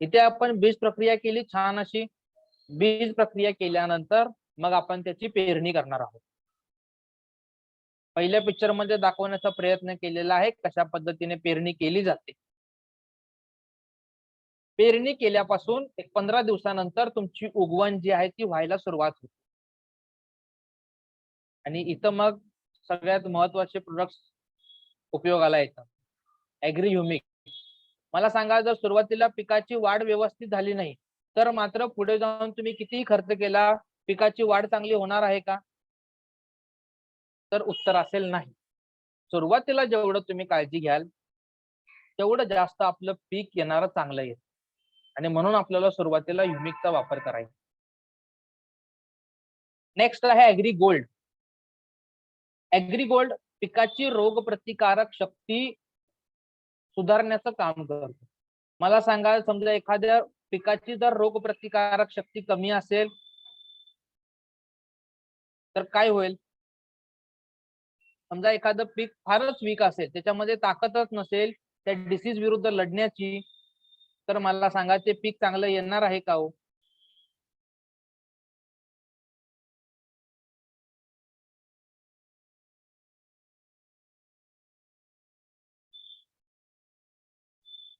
इथे आपण बीज प्रक्रिया केली छान अशी. बीज प्रक्रिया केल्यानंतर मग आपण त्याची पेरणी करणार आहोत. पहिल्या पिक्चर मध्ये दाखवण्याचा प्रयत्न केलेला आहे कशा पद्धतीने पेरणी केली जाते. पेरणी केल्यापासून 15 दिवसानंतर तुमची उगवण जी आहे ती व्हायला सुरुवात होते. आणि इथं मग सगळ्यात महत्वाचे प्रोडक्ट्स उपयोगाला येतात. Agri humic. मला सांगा, जर सुरुवातीला पिकाची वाढ व्यवस्थित झाली नाही तर मात्र पुढे जाऊन तुम्ही कितीही खर्च केला पिकाची वाढ चांगली होणार आहे का? तर उत्तर असेल नाही. सुरुवातीला जेवढं तुम्ही काळजी घ्याल तेवढं जास्त आपलं पीक येणारं चांगलं येईल. आणि म्हणून आपल्याला सुरुवातीला ह्युमिकचा वापर करायचा. नेक्स्ट आहे ऍग्री गोल्ड. ऍग्री गोल्ड पिकाची रोग प्रतिकारक शक्ती सुधारण्याचं काम करतो. मला सांगा, समजा एखाद्या पिकाची जर रोग प्रतिकारक शक्ती कमी असेल तर काय होईल? समजा एखादं पीक फारच वीक असेल, त्याच्यामध्ये ताकदच नसेल त्या डिसीज विरुद्ध लढण्याची, तर मला सांगा ते पीक चांगलं येणार आहे का हो?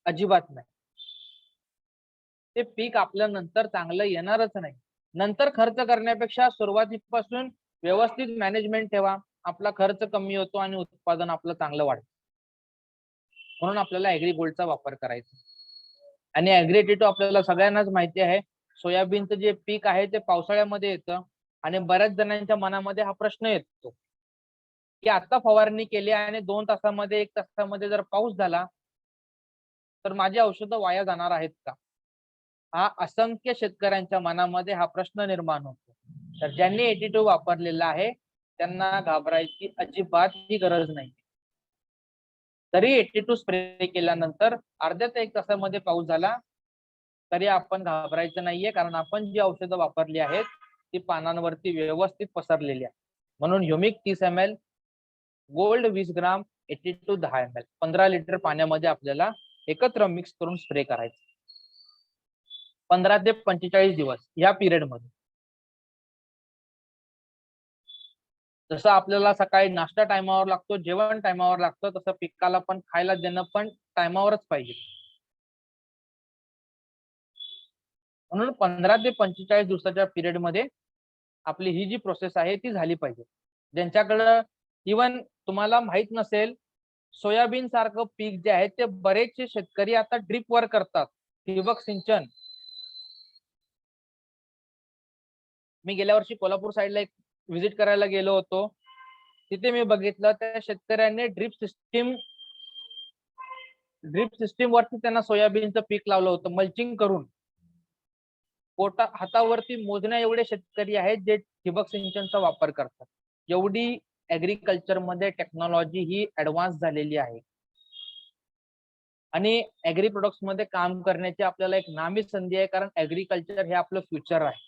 अजिबात नाही. ते पीक आपल्या नंतर चांगलं येणारच नाही. नंतर खर्च करण्यापेक्षा सुरुवातीपासून व्यवस्थित मॅनेजमेंट ठेवा. आपला खर्च कमी होतो आणि उत्पादन आपलं चांगलं वाढतं. म्हणून आपल्याला ऍग्री गोल्डचा वापर करायचा. आणि ऍग्री एटीटू आपल्याला सगळ्यांनाच माहिती आहे, सोयाबीनचं जे पीक आहे ते पावसाळ्यामध्ये येतं आणि बऱ्याच जणांच्या मनामध्ये हा प्रश्न येतो की आता फवारणी केली आणि 2 तासामध्ये 1 तासामध्ये जर पाऊस झाला तर माझी औषधं वाया जाणार आहेत का? हा असंख्य शेतकऱ्यांच्या मनामध्ये हा प्रश्न निर्माण होतो. तर ज्यांनी एटीटू वापरलेला आहे त्यांना घाबरायची अजिबात ही गरज नाही. तरी 82 स्प्रे केल्यानंतर अर्ध्या ते 1 तासामध्ये पाऊस झाला तरी आपण घाबरायचं नाहीये, कारण आपण जी औषधं वापरली आहेत ती पानांवरती व्यवस्थित पसरलेली आहे. म्हणून ह्युमिक 30 ml, गोल्ड 20 ग्राम, 82 10 ml 15 लिटर पाण्यामध्ये आपल्याला एकत्र मिक्स करून स्प्रे करायचं. 15 ते 45 दिवस या पिरियड मध्ये. जसं आपल्याला सकाळी नाश्ता टायमावर लागतो, जेवण टायमावर लागतं, तसं पिकाला पण खायला देणं पण टायमावरच पाहिजे. म्हणून 15 ते 45 दिवसाच्या पिरियड मध्ये आपली ही जी प्रोसेस आहे ती झाली पाहिजे. ज्यांच्याकडं इवन तुम्हाला माहित नसेल, सोयाबीन सारखं पीक जे आहे ते बरेचसे शेतकरी आता ड्रिप वर करतात, ठिबक सिंचन. मी गेल्या वर्षी कोल्हापूर साईडला एक व्हिजिट करायला गेलो होतो. तिथे मी बघितलं त्या शेतकऱ्यांनी ड्रिप सिस्टीम वरती त्यांना सोयाबीनचं पीक लावलं होतं मल्चिंग करून. हातावरती मोजण्या एवढे शेतकरी आहेत जे ठिबक सिंचनचा वापर करतात. एवढी ऍग्रीकल्चर मध्ये टेक्नॉलॉजी ही ऍडव्हान्स झालेली आहे. आणि ऍग्री प्रोडक्ट्स मध्ये काम करण्याची आपल्याला एक नामी संधी आहे, कारण ऍग्रीकल्चर हे आपलं फ्युचर आहे.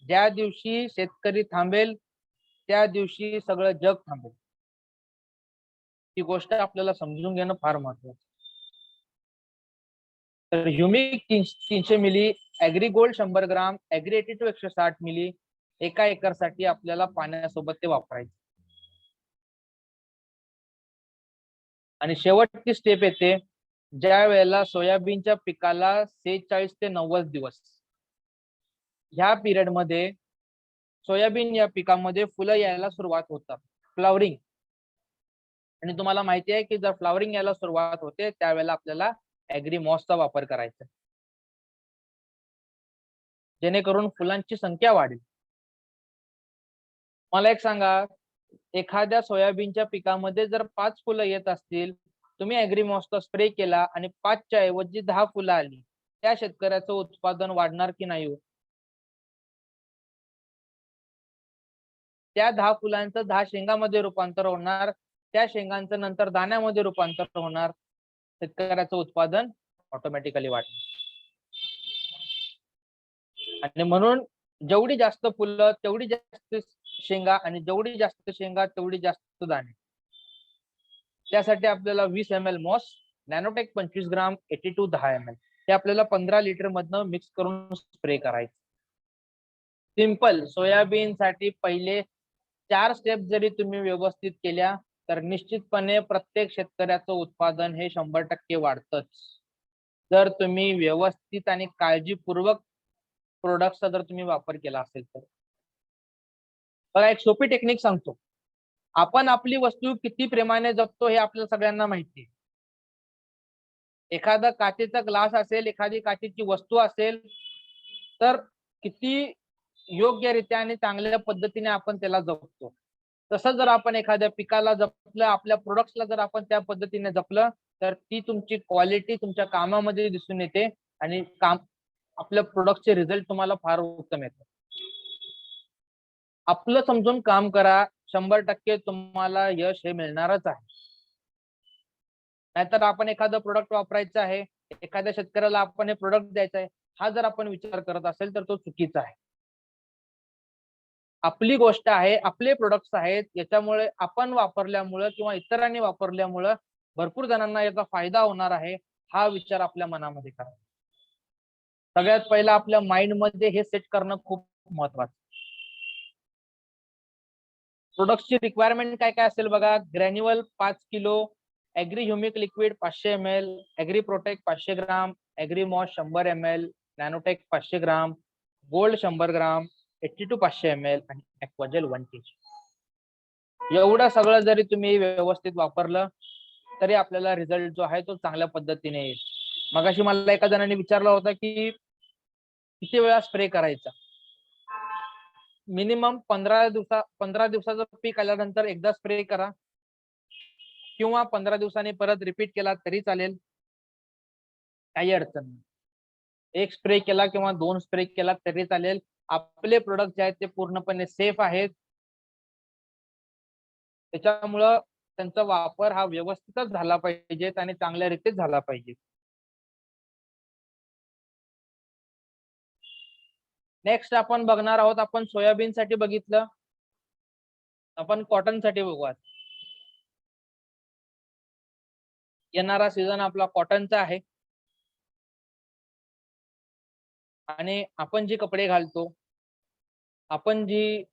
ज्या दिवशी शेतकरी थांबेल त्या दिवशी सगळं जग थांबेल. ही गोष्ट आपल्याला समजून घेणं फार महत्वाचं. तर ह्युमिक 300 मिली, ऍग्री गोल्ड 100 ग्राम, ऍग्री एटीटू 160 मिली एका एकरसाठी आपल्याला पाण्यासोबत ते वापरायचे. आणि शेवटची स्टेप येते ज्या वेळेला सोयाबीनच्या पिकाला 46 ते 90 दिवस ह्या पिरियड मध्ये सोयाबीन या पिकामध्ये फुलं यायला सुरुवात होतात, फ्लॉवरिंग. आणि तुम्हाला माहिती आहे की जर फ्लॉवरिंग यायला सुरुवात होते त्यावेळेला आपल्याला ऍग्री मॉसचा वापर करायचा, जेणेकरून फुलांची संख्या वाढेल. मला एक सांगा, एखाद्या सोयाबीनच्या पिकामध्ये जर 5 फुलं येत असतील, तुम्ही ॲग्रीमॉसचा स्प्रे केला आणि 5च्या ऐवजी 10 फुलं आली, त्या शेतकऱ्याचं उत्पादन वाढणार की नाही हो? त्या 10 फुलांचं 10 शेंगामध्ये रूपांतर होणार, त्या शेंगांचं नंतर दाण्यामध्ये रूपांतर होणार, शेतकऱ्याचं उत्पादन ऑटोमॅटिकली वाढणार. आणि म्हणून जेवढी जास्त फुलं तेवढी जास्त शेंगा, आणि जेवढी जास्त शेंगा तेवढी जास्त दाणे. त्यासाठी आपल्याला 20 ml मॉस, नॅनोटेक 25 ग्राम, 82 10 ml हे आपल्याला 15 लिटर मधनं मिक्स करून स्प्रे करायचं. सिंपल. सोयाबीन साठी पहिले 4 स्टेप जरी तुम्ही व्यवस्थित केल्या तर निश्चितपणे प्रत्येक शेतकऱ्याचं उत्पादन हे 100% वाढतंच. जर तुम्ही व्यवस्थित आणि काळजीपूर्वक प्रोडक्टचा जर तुम्ही वापर केला असेल तर. बघा, एक सोपी टेक्निक सांगतो. आपण आपली वस्तू किती प्रेमाने जपतो हे आपल्याला सगळ्यांना माहिती आहे. एखादा काचेचा ग्लास असेल, एखादी काचेची वस्तू असेल, तर किती योग्यरित्या आणि चांगल्या पद्धतीने आपण त्याला जपतो. तसं जर आपण एखाद्या पिकाला जपलं, आपल्या प्रोडक्ट्सला जर आपण त्या पद्धतीने जपलं, तर ती तुमची क्वालिटी तुमच्या कामामध्ये दिसून येते आणि आपल्या प्रोडक्टचे रिझल्ट तुम्हाला फार उत्तम येतात. आपलं समजून काम करा, 100% तुम्हाला यश हे मिळणारच आहे. नाहीतर आपण एखादं प्रोडक्ट वापरायचं आहे, एखाद्या शेतकऱ्याला आपण हे प्रोडक्ट द्यायचं आहे, हा जर आपण विचार करत असेल तर तो चुकीचा आहे. आपली गोष्ट आहे, आपले प्रोडक्ट्स आहेत, याच्यामुळे आपण वापरल्यामुळं किंवा इतरांनी वापरल्यामुळं भरपूर जणांना याचा फायदा होणार आहे, हा विचार आपल्या मनामध्ये करा. सगळ्यात पहिला आपल्या माइंड मध्ये हे सेट करणं खूप महत्वाचं. प्रोडक्टची रिक्वायरमेंट काय काय असेल बघा. Granule 5 kilo, agri humic liquid 500 ml, agri protect 500 gram, agri moss 100 ml, nanotech 500 gram, gold 100 gram, 82 500 ml आणि ॲक्वाजेल 1 kg. एवढं सगळं जरी तुम्ही व्यवस्थित वापरलं तरी आपल्याला रिझल्ट जो आहे तो चांगल्या पद्धतीने येईल. मगाशी मला एका जणांनी विचारलं होतं की किती वेळा स्प्रे करायचा. मिनिमम 15 दिवसाचं पीक आल्यानंतर एकदा स्प्रे करा, किंवा 15 दिवसांनी परत रिपीट केला तरी चालेल, काही अडचण नाही. एक स्प्रे केला किंवा 2 स्प्रे केला तरी चालेल. आपले प्रोडक्ट जे आहेत ते पूर्णपणे सेफ आहेत. त्याच्यामुळं त्यांचा वापर हा व्यवस्थितच झाला पाहिजे आणि चांगल्या रीतीच झाला पाहिजे. नेक्स्ट आपण बघणार आहोत, आपण सोयाबीन साठी बघितलं, आपण कॉटन साठी बघूयात. येणारा सीझन आपला कॉटनचा आहे आणि आपण जे कपडे घालतो, आपण जी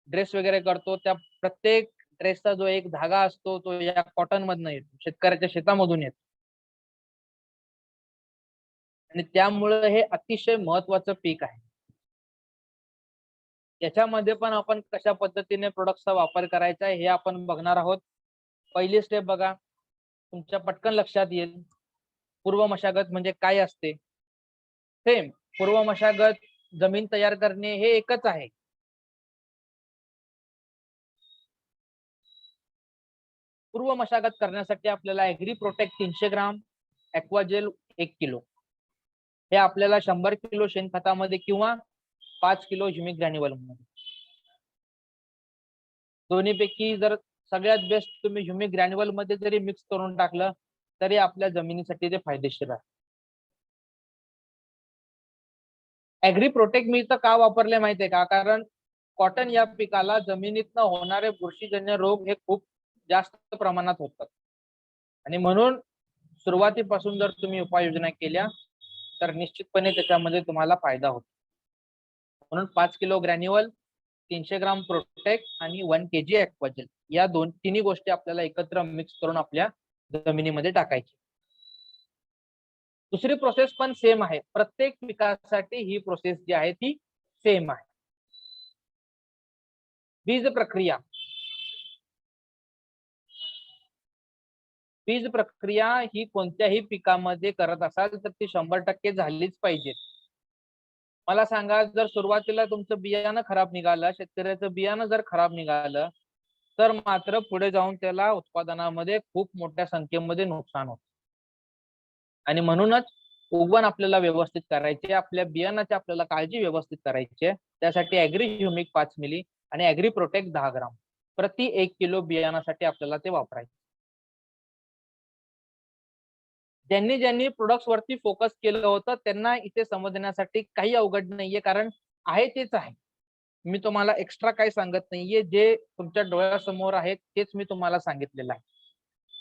ड्रेस वगैरे करतो, त्या प्रत्येक ड्रेसचा जो एक धागा असतो तो या कॉटन मधनं येतो, शेतकऱ्याच्या शेतामधून येतो. आणि त्यामुळे हे अतिशय महत्वाचं पीक आहे. याच्यामध्ये पण आपण कशा पद्धतीने प्रोडक्टचा वापर करायचा आहे हे आपण बघणार आहोत. पहिली स्टेप बघा, तुमच्या पटकन लक्षात येईल. पूर्व मशागत म्हणजे काय असते. सेम पूर्व मशागत, जमीन तयार करणे हे एकच आहे. पूर्व मशागत करण्यासाठी आपल्याला ॲग्री प्रोटेक्ट 300 ग्राम, ॲक्वाजेल 1 किलो हे आपल्याला 100 किलो शेणखतामध्ये किंवा 5 किलो ह्युमिक ग्रॅन्युअल मध्ये, दोन्हीपैकी जर सगळ्यात बेस्ट तुम्ही ह्युमिक ग्रॅन्युअल मध्ये जरी मिक्स करून टाकलं तरी आपल्या जमिनीसाठी ते फायदेशीर आहे. ॲग्री प्रोटेक्ट मी इथं का वापरले माहितीये का, कारण कॉटन या पिकाला जमिनीतनं होणारे बुरशीजन्य रोग हे खूप जास्त प्रमाणात होतात आणि म्हणून सुरुवातीपासून जर तुम्ही उपाययोजना केल्या तर निश्चितपणे त्याच्यामध्ये तुम्हाला फायदा होतो. म्हणून 5 किलो ग्रॅन्युअल, 300 ग्राम प्रोटेक्ट आणि 1 kg ॲक्वाजेल या तिन्ही गोष्टी आपल्याला एकत्र मिक्स करून आपल्या जमिनीमध्ये टाकायची. दुसरी प्रोसेस पण सेम आहे. प्रत्येक पिकासाठी ही प्रोसेस जी आहे ती सेम आहे. बीज प्रक्रिया. बीज प्रक्रिया ही कोणत्याही पिकामध्ये करत असाल तर ती 100% झालीच पाहिजे. मला सांगा, जर सुरुवातीला तुमचं बियाणं खराब निघालं, शेतकऱ्याचं बियाणं जर खराब निघालं, तर मात्र पुढे जाऊन त्याला उत्पादनामध्ये खूप मोठ्या संख्येमध्ये नुकसान होतं. आणि म्हणूनच उगवण आपल्याला व्यवस्थित करायचे, आपल्या बियाणाची आपल्याला काळजी व्यवस्थित करायची आहे. त्यासाठी ॲग्री ह्युमिक 5 मिली आणि ॲग्री प्रोटेक्ट 10 ग्राम प्रति 1 किलो बियाणासाठी आपल्याला ते वापरायचे. ज्यांनी ज्यांनी प्रोडक्ट्स वरती फोकस केलं होतं त्यांना इथे समजण्यासाठी काही अवघड नाहीये, कारण आहे तेच आहे. मी तुम्हाला एक्स्ट्रा काही सांगत नाहीये, जे तुमच्या डोळ्यासमोर आहे तेच मी तुम्हाला सांगितलेलं आहे.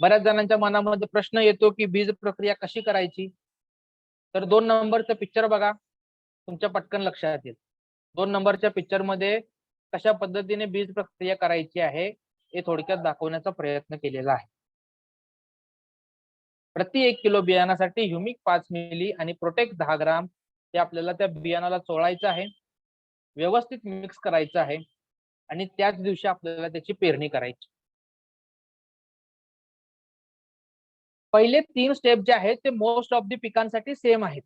बऱ्याच जणांच्या मनामध्ये प्रश्न येतो की बीज प्रक्रिया कशी करायची. तर 2 नंबरचं पिक्चर बघा, तुमच्या पटकन लक्षात येईल. 2 नंबरच्या पिक्चर मध्ये कशा पद्धतीने बीज प्रक्रिया करायची आहे हे थोडक्यात दाखवण्याचा प्रयत्न केलेला आहे. प्रति 1 किलो बियाणासाठी ह्युमिक 5 मिली आणि प्रोटेक्ट 10 ग्राम हे आपल्याला त्या बियाणाला चोळायचं आहे, व्यवस्थित मिक्स करायचं आहे आणि त्याच दिवशी आपल्याला त्याची पेरणी करायची. पहिले 3 स्टेप जे आहेत ते मोस्ट ऑफ द पिकांसाठी सेम आहेत.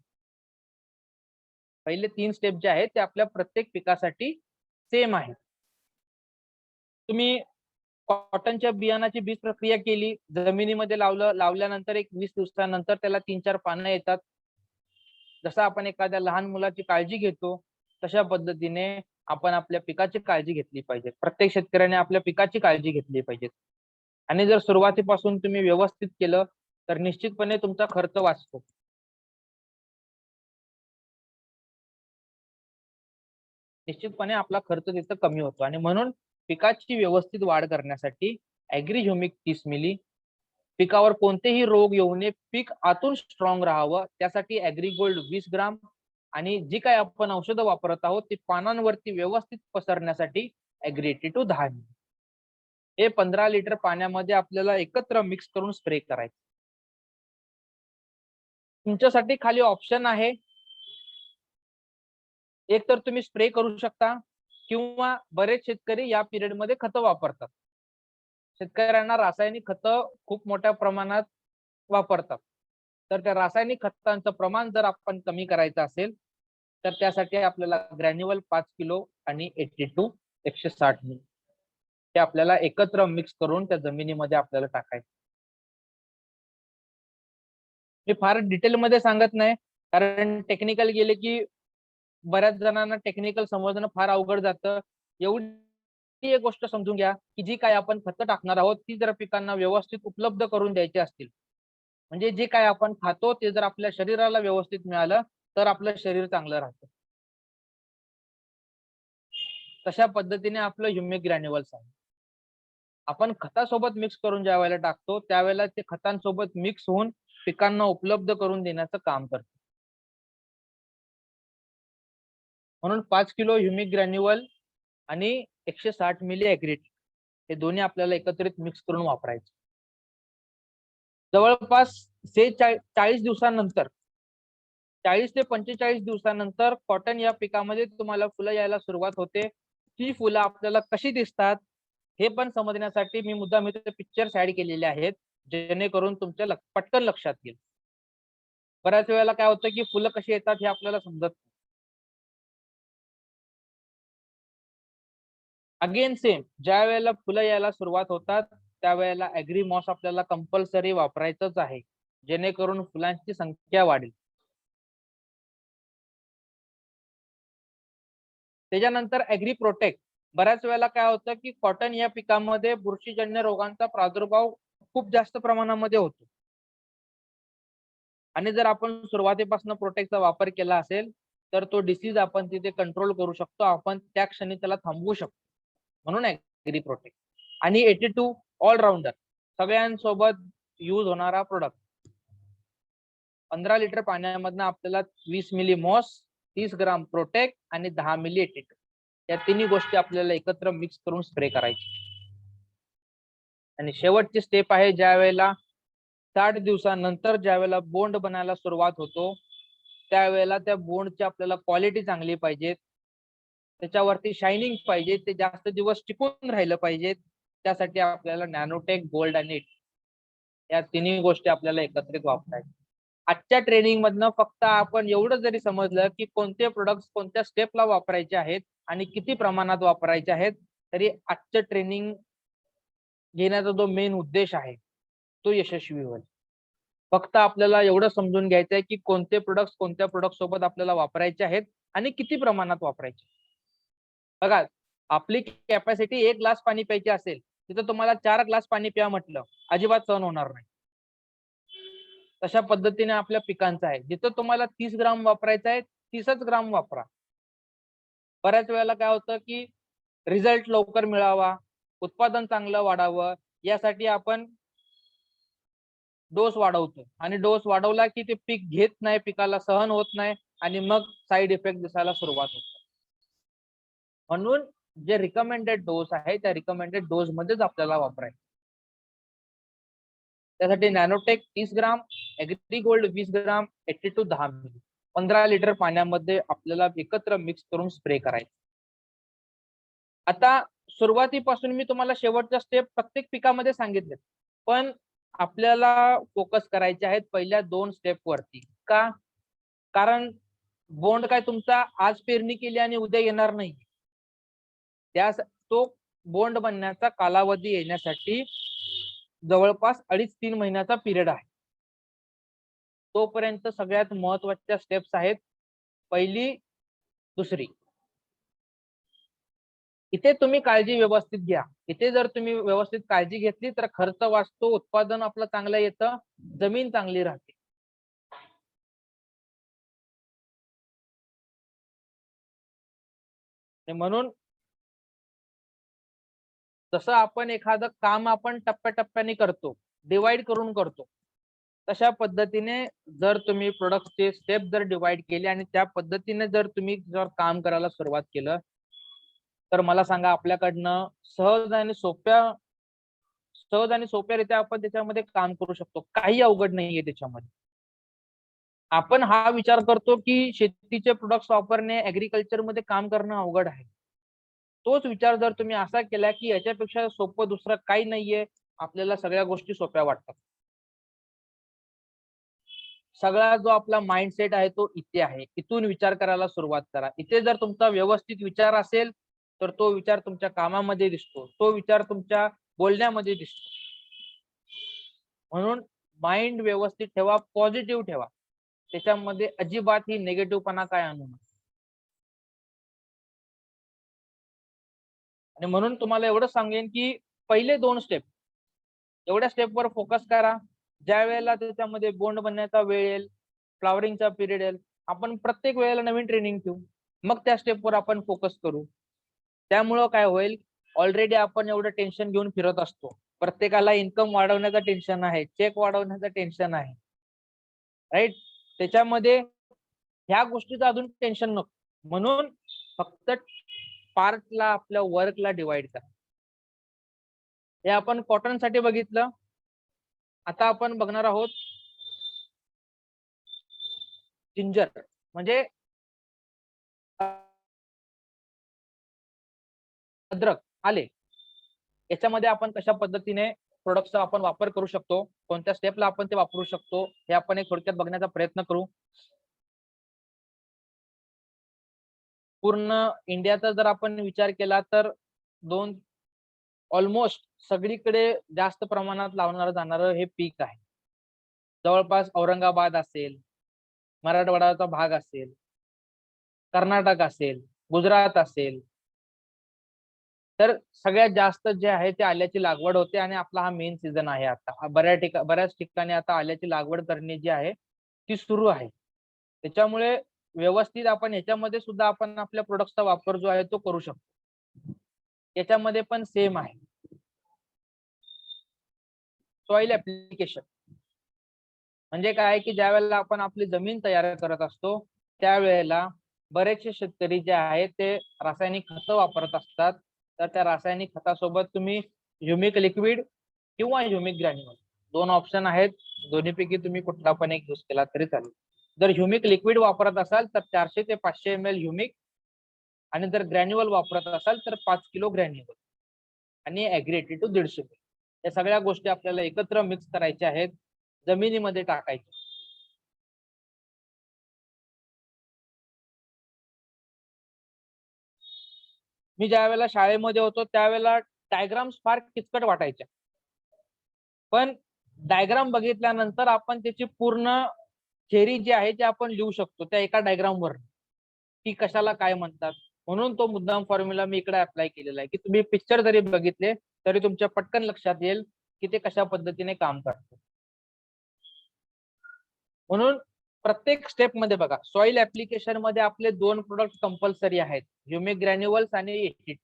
पहिले 3 स्टेप जे आहेत ते आपल्या प्रत्येक पिकासाठी सेम आहेत. तुम्ही कॉटनच्या बियाणाची बीज प्रक्रिया केली, जमिनीमध्ये लावल्यानंतर एक 20 दिवसानंतर त्याला 3-4 पानं येतात. जसं आपण एखाद्या लहान मुलाची काळजी घेतो तशा पद्धतीने आपण आपल्या पिकाची काळजी घेतली पाहिजे. प्रत्येक शेतकऱ्याने आपल्या पिकाची काळजी घेतली पाहिजे. आणि जर सुरुवातीपासून तुम्ही व्यवस्थित केलं तर निश्चितपणे तुमचा खर्च वाचतो. निश्चितपणे आपला खर्च तिथं कमी होतो आणि म्हणून पिकाची व्यवस्थित वाढ करण्यासाठी ॲग्री ह्युमिक 30 मिली, पिकावर कोणतेही रोग येऊ नये, पीक आतून स्ट्रॉंग राहावं त्यासाठी ॲग्री गोल्ड 20 ग्राम आणि जी काही आपण औषधं वापरत आहोत ती पानांवरती व्यवस्थित पसरण्यासाठी ॲग्री 82 10 मिली. हे 15 लिटर पाण्यामध्ये आपल्याला एकत्र मिक्स करून स्प्रे करायचं. तुमच्यासाठी खाली ऑप्शन आहे, एक तर तुम्ही स्प्रे करू शकता किंवा बरेच शेतकरी या पिरियड मध्ये खतं वापरतात. शेतकऱ्यांना रासायनिक खतं खूप मोठ्या प्रमाणात वापरतात. तर त्या रासायनिक खतांचं प्रमाण जर आपण कमी करायचं असेल तर त्यासाठी आपल्याला ग्रॅन्युअल 5 किलो आणि 82 160 मिली ते आपल्याला एकत्र मिक्स करून त्या जमिनीमध्ये आपल्याला टाकायचं. मी फार डिटेलमध्ये सांगत नाही, कारण टेक्निकल गेले की बऱ्याच जणांना टेक्निकल समजणं फार अवघड जातं. एवढी एक गोष्ट समजून घ्या की जी काय आपण खतं टाकणार आहोत ती जर पिकांना व्यवस्थित उपलब्ध करून द्यायची असतील, म्हणजे जे काय आपण खातो ते जर आपल्या शरीराला व्यवस्थित मिळालं तर आपलं शरीर चांगलं राहतं. तशा पद्धतीने आपलं ह्युमिक ग्रॅन्युअल्स आहे. आपण खतासोबत मिक्स करून ज्या वेळेला टाकतो त्यावेळेला ते खतांसोबत मिक्स होऊन पिकांना उपलब्ध करून देण्याचं काम करतं. म्हणून 5 किलो ह्युमिक ग्रॅन्युअल आणि 160 मिली ॲग्रीट हे दोन्ही आपल्याला एकत्रित मिक्स करून वापरायचे. जवळपास 40 दिवसानंतर 40 ते 45 दिवसानंतर कॉटन या पिकामध्ये तुम्हाला फुलं यायला सुरुवात होते. ती फुलं आपल्याला कशी दिसतात हे पण समजण्यासाठी मी मुद्दाम इथे पिक्चर्स ऍड केलेले आहेत, जेणेकरून तुमच्या पटकन लक्षात येईल. बऱ्याच वेळेला काय होतं की फुलं कशी येतात हे आपल्याला समजत नाही. अगेन सेम, ज्या वेळेला फुलं यायला सुरुवात होतात त्यावेळेला ॲग्री मॉस आपल्याला कंपल्सरी वापरायचंच आहे, जेणेकरून फुलांची संख्या वाढेल. त्याच्यानंतर ॲग्री प्रोटेक्ट. बऱ्याच वेळेला काय होतं की कॉटन या पिकामध्ये बुरशीजन्य रोगांचा प्रादुर्भाव खूप जास्त प्रमाणामध्ये होतो आणि जर आपण सुरुवातीपासून प्रोटेक्टचा वापर केला असेल तर तो डिसीज आपण तिथे कंट्रोल करू शकतो, आपण त्या क्षणी त्याला थांबवू शकतो. म्हणून ॲग्री प्रोटेक्ट आणि 82 ऑलराऊंडर सगळ्यांसोबत यूज होणारा प्रोडक्ट. 15 लिटर पाण्यामधनं आपल्याला 20 मिली मॉस, 30 ग्राम प्रोटेक्ट आणि 10 मिली 82 या तिन्ही गोष्टी आपल्याला एकत्र मिक्स करून स्प्रे करायची. आणि शेवटची स्टेप आहे, ज्या वेळेला 60 दिवसानंतर ज्या वेळेला बोंड बनायला सुरुवात होतो त्यावेळेला त्या बोंडची आपल्याला क्वालिटी चांगली पाहिजे, त्याच्यावरती शायनिंग पाहिजे, ते जास्त दिवस टिकून राहिलं पाहिजे. त्यासाठी आपल्याला नॅनोटेक, गोल्ड आणि या तिन्ही गोष्टी आपल्याला एकत्रित वापरायच्या. आजच्या ट्रेनिंग मधनं फक्त आपण एवढं जरी समजलं की कोणते प्रोडक्ट्स कोणत्या स्टेपला वापरायचे आहेत आणि किती प्रमाणात वापरायचे आहेत, तरी आजचं ट्रेनिंग घेण्याचा जो मेन उद्देश आहे तो यशस्वी होईल. फक्त आपल्याला एवढं समजून घ्यायचं आहे की कोणते प्रोडक्ट्स कोणत्या प्रोडक्ट सोबत आपल्याला वापरायचे आहेत आणि किती प्रमाणात वापरायचे. बघा, आपली कॅपॅसिटी 1 ग्लास पाणी प्यायची असेल तिथं तुम्हाला 4 ग्लास पाणी प्या म्हटलं अजिबात सहन होणार नाही. तशा पद्धतीने आपल्या पिकांचं आहे. जिथं तुम्हाला 30 ग्राम वापरायचं आहे 30च ग्राम वापरा. बऱ्याच वेळेला काय होतं की रिझल्ट लवकर मिळावा, उत्पादन चांगलं वाढावं यासाठी आपण डोस वाढवतो आणि डोस वाढवला की ते पीक घेत नाही, पिकाला सहन होत नाही आणि मग साईड इफेक्ट दिसायला सुरुवात होते. म्हणून जे रिकमेंडेड डोस आहे त्या रिकमेंडेड डोस मध्येच आपल्याला वापरायचं. त्यासाठी Nanotech 30 gram, Agri gold 20 gram, 80 to 10 milli 15 litre पाण्यामध्ये आपल्याला एकत्र मिक्स करून स्प्रे करायचं. आता सुरुवातीपासून मी तुम्हाला शेवटच्या स्टेप प्रत्येक पिकामध्ये सांगितले, पण आपल्याला फोकस करायचे आहेत पहिल्या 2 स्टेप वरती. का? कारण बोंड काय तुमचा आज पेरणी केली आणि उद्या येणार नाही. तो बोंड बनण्याचा कालावधी येण्यासाठी जवळपास 2.5-3 महिन्याचा पिरियड आहे. तोपर्यंत सगळ्यात महत्वाच्या स्टेप्स आहेत पहिली, दुसरी. इथे तुम्ही काळजी व्यवस्थित घ्या. इथे जर तुम्ही व्यवस्थित काळजी घेतली तर खर्च वाचतो, उत्पादन आपलं चांगलं येतं, जमीन चांगली राहते. म्हणून जसं आपण एखादं काम आपण टप्प्याटप्प्याने करतो, डिवाइड करून करतो, तशा पद्धतीने जर तुम्ही प्रोडक्टचे स्टेप जर डिवाइड केले आणि त्या पद्धतीने जर तुम्ही काम करायला सुरुवात केलं तर मला सांगा आपल्याकडनं सहज आणि सोप्यारित्या आपण त्याच्यामध्ये काम करू शकतो. काही अवघड नाहीये त्याच्यामध्ये. आपण हा विचार करतो की शेतीचे प्रोडक्ट्स वापरणे, ऍग्रीकल्चर मध्ये काम करणं अवघड आहे. तोच विचार जर तुम्ही असा केला की याच्यापेक्षा सोपं दुसरं काही नाहीये, आपल्याला सगळ्या गोष्टी सोप्या वाटतात. सगळा जो आपला माइंडसेट आहे तो इथे आहे. इथून विचार करायला सुरुवात करा. इथे जर तुमचा व्यवस्थित विचार असेल तर तो विचार तुमच्या कामामध्ये दिसतो, तो विचार तुमच्या बोलण्यामध्ये दिसतो. म्हणून माइंड व्यवस्थित ठेवा, पॉझिटिव्ह ठेवा. त्याच्यामध्ये अजिबात ही निगेटिव्हपणा काय आणू नका. आणि म्हणून तुम्हाला एवढं सांगेन की पहिले 2 स्टेप एवढ्या स्टेपवर फोकस करा. ज्या वेळेला त्याच्यामध्ये बोंड बनण्याचा वेळ येईल, फ्लॉवरिंगचा पिरियड येईल, आपण प्रत्येक वेळेला नवीन ट्रेनिंग घेऊ. मग त्या स्टेपवर आपण फोकस करू. त्यामुळं काय होईल, ऑलरेडी आपण एवढं टेन्शन घेऊन फिरत असतो. प्रत्येकाला इन्कम वाढवण्याचं टेन्शन आहे, चेक वाढवण्याचं टेन्शन आहे, राईट? त्याच्यामध्ये ह्या गोष्टीचं अजून टेन्शन नको. म्हणून फक्त पार्टला आपल्या वर्कला डिवाइड करा. हे आपण कॉटन साठी बघितलं. आता आपण बघणार आहोत जिंजर म्हणजे अद्रक, आले. याच्यामध्ये आपण कशा पद्धतीने प्रोडक्टचा आपण वापर करू शकतो, कोणत्या स्टेपला आपण ते वापरू शकतो, हे आपण एक थोडक्यात बघण्याचा प्रयत्न करू. पूर्ण इंडियाचा जर आपण विचार केला तर ऑलमोस्ट सगळीकडे जास्त प्रमाणात लावणार जाणारं हे पीक आहे. जवळपास औरंगाबाद असेल, मराठवाड्याचा भाग असेल, कर्नाटक असेल, गुजरात असेल, तर सगळ्यात जास्त जे आहे ते आल्याची लागवड होते आणि आपला हा मेन सीझन आहे. आता बऱ्याच ठिकाणी आता आल्याची लागवड करणे जी आहे ती सुरू आहे. त्याच्यामुळे व्यवस्थित आपण याच्यामध्ये सुद्धा आपण आपल्या प्रोडक्टचा वापर जो आहे तो करू शकतो. याच्यामध्ये पण सेम आहे. सॉइल ऍप्लिकेशन म्हणजे काय की ज्या वेळेला आपण आपली जमीन तयार करत असतो त्यावेळेला बरेचसे शेतकरी जे आहेत ते रासायनिक खतं वापरत असतात. तर त्या रासायनिक खतासोबत तुम्ही ह्युमिक लिक्विड किंवा ह्युमिक ग्रॅन्युअल 2 ऑप्शन आहेत. दोन्हीपैकी तुम्ही कुठला पण एक यूज केला तरी चालेल. जर ह्युमिक लिक्विड वापरत असाल तर 400 ते 500 ml ह्युमिक आणि जर ग्रॅन्युअल वापरत असाल तर 5 किलो ग्रॅन्युअल आणि ऍग्री 80 to 150 ml. या सगळ्या गोष्टी आपल्याला एकत्र मिक्स करायच्या आहेत, जमिनीमध्ये टाकायच्या. मी ज्या वेळेला शाळेमध्ये होतो त्यावेळेला डायग्राम्स फार किचकट वाटायच्या. पण डायग्राम बघितल्यानंतर आपण त्याची पूर्ण थेअरी जी आहे ती आपण लिहू शकतो त्या एका डायग्रामवर, की कशाला काय म्हणतात. म्हणून तो मुद्दाम फॉर्म्युला मी इकडे अप्लाय केलेला आहे, की तुम्ही पिक्चर जरी बघितले तरी तुमच्या पटकन लक्षात येईल की ते कशा पद्धतीने काम करतं. म्हणून प्रत्येक स्टेप मध्ये बघा, सॉइल ऍप्लिकेशन मध्ये आपले 2 प्रोडक्ट कंपल्सरी आहेत, ह्युमिक ग्रॅन्युअल्स आणि एटीटी.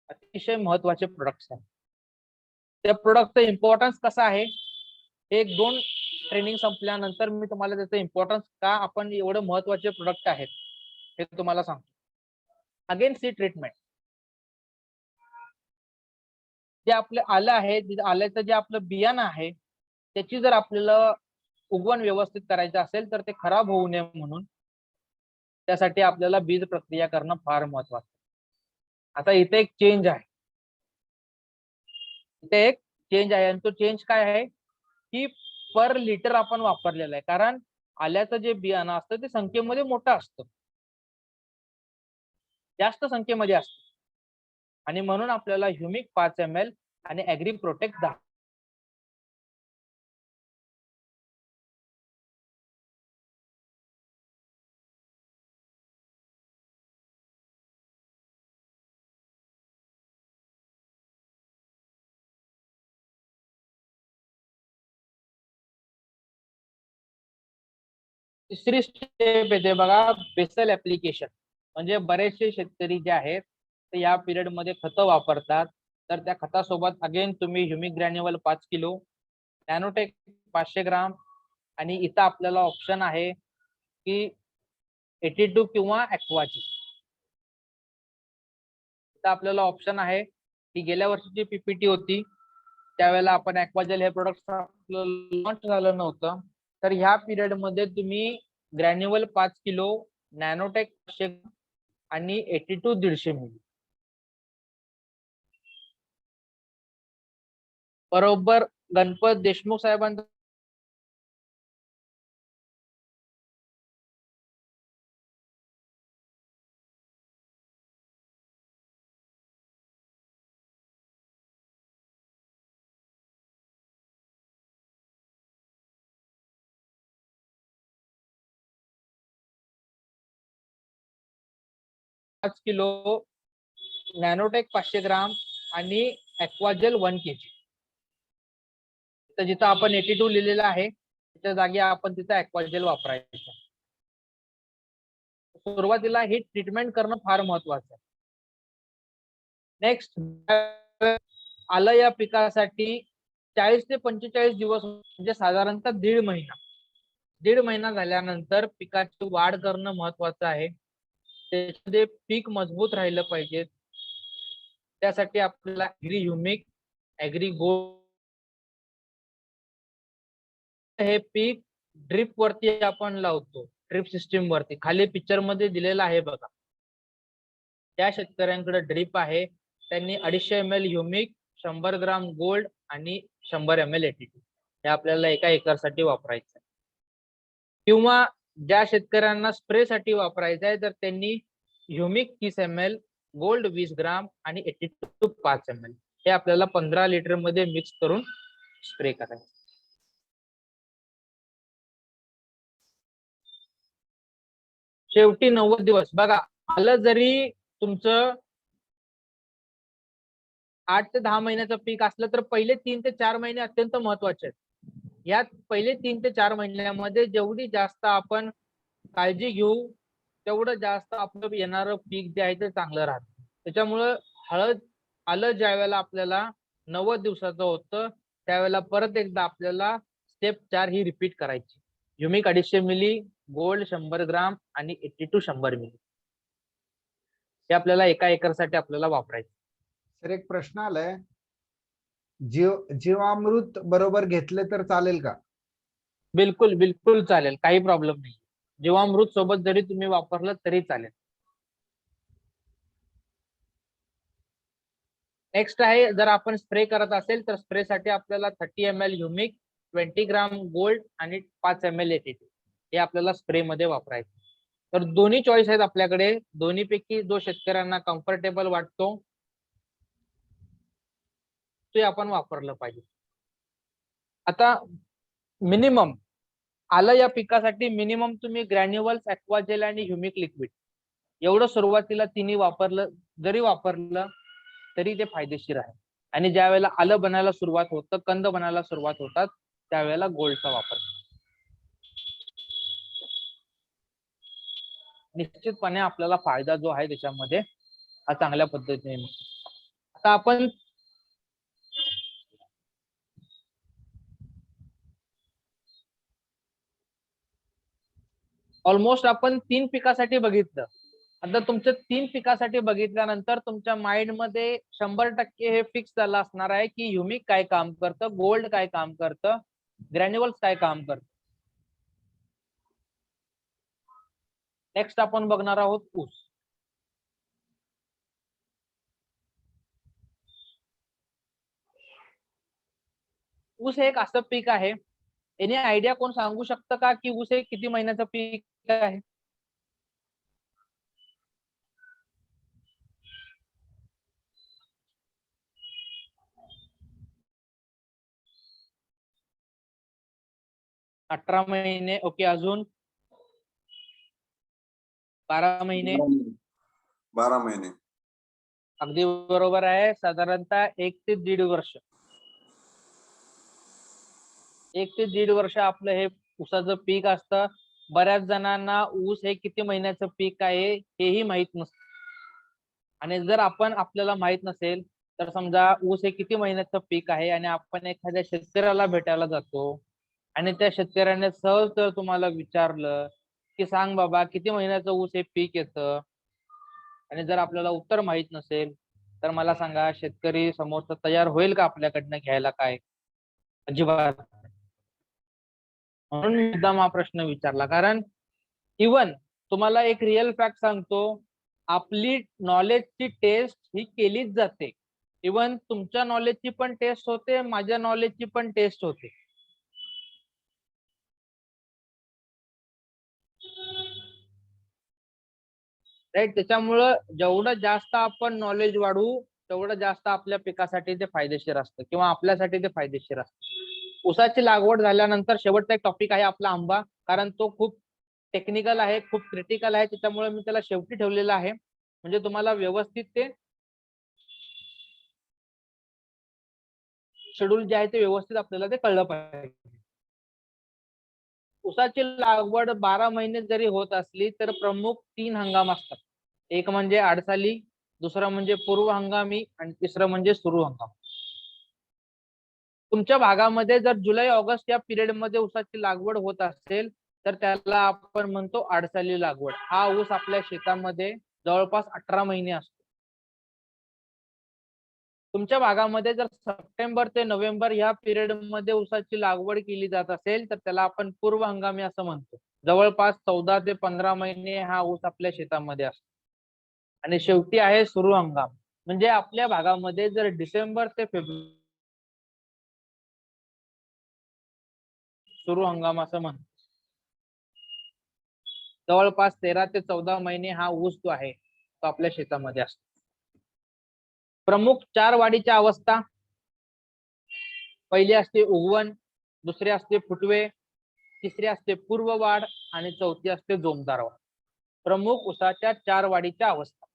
अतिशय महत्वाचे प्रोडक्ट्स आहेत. त्या प्रोडक्टचा इम्पॉर्टन्स कसा आहे, एक 2 ट्रेनिंग संपल्यानंतर मी तुम्हाला त्याचं इम्पॉर्टन्स का आपण एवढं महत्वाचे प्रोडक्ट आहेत हे तुम्हाला सांगतो. अगेन सी ट्रीटमेंट, जे आपलं आलं आहे, आल्याचं जे आपलं बियाणं आहे त्याची जर आपल्याला उगवण व्यवस्थित करायचं असेल तर ते खराब होऊ नये म्हणून त्यासाठी आपल्याला बीज प्रक्रिया करणं फार महत्वाचं. आता इथे एक चेंज आहे, आणि तो चेंज काय आहे की पर लिटर आपण वापरलेला आहे. कारण आल्याचं जे बियाणं असतं ते संख्येमध्ये मोठं असतं, जास्त संख्येमध्ये असतं, आणि म्हणून आपल्याला ह्युमिक 5 ml आणि ऍग्री प्रोटेक्ट 10. तिसरी स्टेप येते बघा, बेसल ऍप्लिकेशन. म्हणजे बरेचसे शेतकरी जे आहेत ते या पिरियड मध्ये खतं वापरतात, तर त्या खतासोबत अगेन तुम्ही ह्युमिक ग्रॅन्युअल 5 किलो, नॅनोटेक 500 ग्राम, आणि इथं आपल्याला ऑप्शन आहे की 82 किंवा ॲक्वाची. इथं आपल्याला ऑप्शन आहे की गेल्या वर्षीची पीपीटी होती त्यावेळेला आपण ॲक्वाजेल हे प्रोडक्ट लॉन्च झालं नव्हतं, तर ह्या पिरियड मध्ये तुम्ही ग्रॅन्युअल 5 किलो, नॅनोटेक 500 आणि 82 150 मिली बरोबर गणपत देशमुख साहेबांचा पाच किलो, नॅनोटेक 500 ग्राम आणि ॲक्वाजेल 1 kg. तर जिथं आपण 82 लिहिलेलं आहे त्याच्या जागी आपण तिथं ॲक्वाजेल वापरायचं. सुरुवातीला ही ट्रीटमेंट करणं फार महत्वाचं आहे. नेक्स्ट, आलं या पिकासाठी 40 ते 45 दिवस म्हणजे साधारणतः 1.5 महिना झाल्यानंतर पिकाची वाढ करणं महत्वाचं आहे. त्याच्यामध्ये पीक मजबूत राहिलं पाहिजे, त्यासाठी आपल्याला ॲग्री ह्युमिक, ॲग्री गोल्ड हे पीक ड्रिप वरती आपण लावतो, ड्रिप सिस्टीम वरती. खाली पिक्चर मध्ये दिलेलं आहे बघा, त्या शेतकऱ्यांकडे ड्रिप आहे त्यांनी 250 ml ह्युमिक, 100 ग्राम गोल्ड आणि 100 ml एटीटी हे आपल्याला एका एकरसाठी वापरायचं. किंवा ज्या शेतकऱ्यांना स्प्रे साठी वापरायचं आहे तर त्यांनी ह्युमिक 30 ml, गोल्ड 20 ग्राम आणि 82 5 ml हे आपल्याला 15 लिटर मध्ये मिक्स करून स्प्रे करायचं. शेवटी 90 दिवस बघा, आलं जरी तुमचं 8 ते 10 महिन्याचं पीक असलं तर पहिले 3 ते 4 महिने अत्यंत महत्वाचे आहेत. यात पहिले 3 ते 4 महिन्यामध्ये जेवढी जास्त आपण काळजी घेऊ तेवढं जास्त आपलं येणारं पीक जे आहे ते चांगलं राहतं. त्याच्यामुळं आलं ज्या वेळेला आपल्याला 90 दिवसाचं होतं त्यावेळेला परत एकदा आपल्याला स्टेप 4 ही रिपीट करायची. ह्युमिक 250 मिली, गोल्ड 100 ग्राम आणि 82 100 मिली हे आपल्याला एका एकरसाठी आपल्याला वापरायचं. सर एक प्रश्न आलाय, जीवामृत बरोबर घेतले तर चालेल का? बिलकुल बिलकुल चालेल, काही प्रॉब्लेम नाही. जीवामृत सोबत जरी तुम्ही वापरलं तरी चालेल. नेक्स्ट आहे, जर आपण स्प्रे करत असेल तर स्प्रे साठी आपल्याला 30 ml ह्युमिक, 20 ग्राम गोल्ड आणि 5 ml एटीटी हे आपल्याला स्प्रे मध्ये वापरायचं. तर दोन्ही चॉईस आहेत आपल्याकडे, दोन्हीपैकी जो शेतकऱ्यांना कम्फर्टेबल वाटतो ते आपण वापरलं पाहिजे. आता मिनिमम आलं या पिकासाठी मिनिमम तुम्ही ग्रॅन्युअल्स, ॲक्वाजेल आणि ह्युमिक लिक्विड एवढं सुरुवातीला तिन्ही वापरलं तरी ते फायदेशीर आहे. आणि ज्या वेळेला आलं बनायला सुरुवात होतं, कंद बनायला सुरुवात होतात, त्यावेळेला गोल्डचा वापर. निश्चितपणे आपल्याला फायदा जो आहे त्याच्यामध्ये हा चांगल्या पद्धतीने. आता आपण ऑलमोस्ट आपण 3 पिकासाठी बघितलं. आता तुमच्या 3 पिकासाठी बघितल्यानंतर तुमच्या माइंड मध्ये 100% हे फिक्स झालं असणार आहे की ह्युमिक काय काम करतं, गोल्ड काय काम करतं, ग्रॅन्युअल्स काय काम करतं. नेक्स्ट आपण बघणार आहोत ऊस. ऊस हे एक असं पीक आहे, याने आयडिया कोण सांगू शकतं का की ऊस हे किती महिन्याचं पीक आहे? अठरा महिने. ओके, अजून 12 महिने. 12 महिने. अगदी बरोबर आहे. साधारणतः 1 ते 1.5 वर्ष. 1 ते 1.5 वर्ष आपलं हे ऊसाचं पीक असतं. बऱ्याच जणांना ऊस हे किती महिन्याचं पीक आहे हेही माहित नसतं. आणि जर आपल्याला माहित नसेल तर समजा ऊस हे किती महिन्याचं पीक आहे आणि आपण एखाद्या शेतकऱ्याला भेटायला जातो आणि त्या शेतकऱ्याने सहज जर तुम्हाला विचारलं की सांग बाबा किती महिन्याचं ऊस हे पीक येतं, आणि जर आपल्याला उत्तर माहित नसेल तर मला सांगा शेतकरी समोरचा तयार होईल का आपल्याकडनं घ्यायला? काय अजिबात. म्हणून मी मुद्दाम हा प्रश्न विचारला, कारण इवन तुम्हाला एक रिअल फॅक्ट सांगतो, आपली नॉलेजची टेस्ट ही केलीच जाते. इवन तुमच्या नॉलेजची पण टेस्ट होते, माझ्या नॉलेजची पण टेस्ट होते. राईट. त्याच्यामुळं जेवढं जास्त आपण नॉलेज वाढवू तेवढं जास्त आपल्या पिकासाठी ते फायदेशीर असतं किंवा आपल्यासाठी ते फायदेशीर असतं. ऊसाची लागवड झाल्यानंतर शेवटचा एक टॉपिक आहे आपला आंबा, कारण तो खूप टेक्निकल आहे, खूप क्रिटिकल आहे, त्याच्यामुळे मी त्याला शेवटी ठेवलेला आहे. म्हणजे तुम्हाला व्यवस्थित ते शेड्यूल जे आहे ते व्यवस्थित आपल्याला ते कळलं पाहिजे. ऊसाची लागवड 12 महिने जरी होत असली तर प्रमुख 3 हंगाम असतात. एक म्हणजे आडसाली, दुसरा म्हणजे पूर्व हंगामी आणि तिसरं म्हणजे सुरू हंगाम. तुमच्या भागामध्ये जर जुलै ऑगस्ट या पिरियड मध्ये ऊसाची लागवड होत असेल तर त्याला आपण म्हणतो आडसाली लागवड. हा ऊस आपल्या शेतामध्ये जवळपास 18 महिने असतो. तुमच्या भागामध्ये जर सप्टेंबर ते नोव्हेंबर या पिरियड मध्ये ऊसाची लागवड केली जात असेल तर त्याला आपण पूर्व हंगामी असं म्हणतो. जवळपास 14 ते 15 महिने हा ऊस आपल्या शेतामध्ये असतो. आणि शेवटी आहे सुरू हंगाम. म्हणजे आपल्या भागामध्ये जर डिसेंबर ते फेब्रुवारी सुरू हंगाम असं म्हणतो. जवळपास 13 ते 14 महिने हा ऊस जो आहे तो आपल्या शेतामध्ये असतो. प्रमुख 4 वाढीच्या अवस्था. पहिली असते उगवण, दुसरी असते फुटवे, तिसरी असते पूर्व वाढ आणि चौथी असते जोमदार वाढ. प्रमुख ऊसाच्या 4 वाढीच्या अवस्था.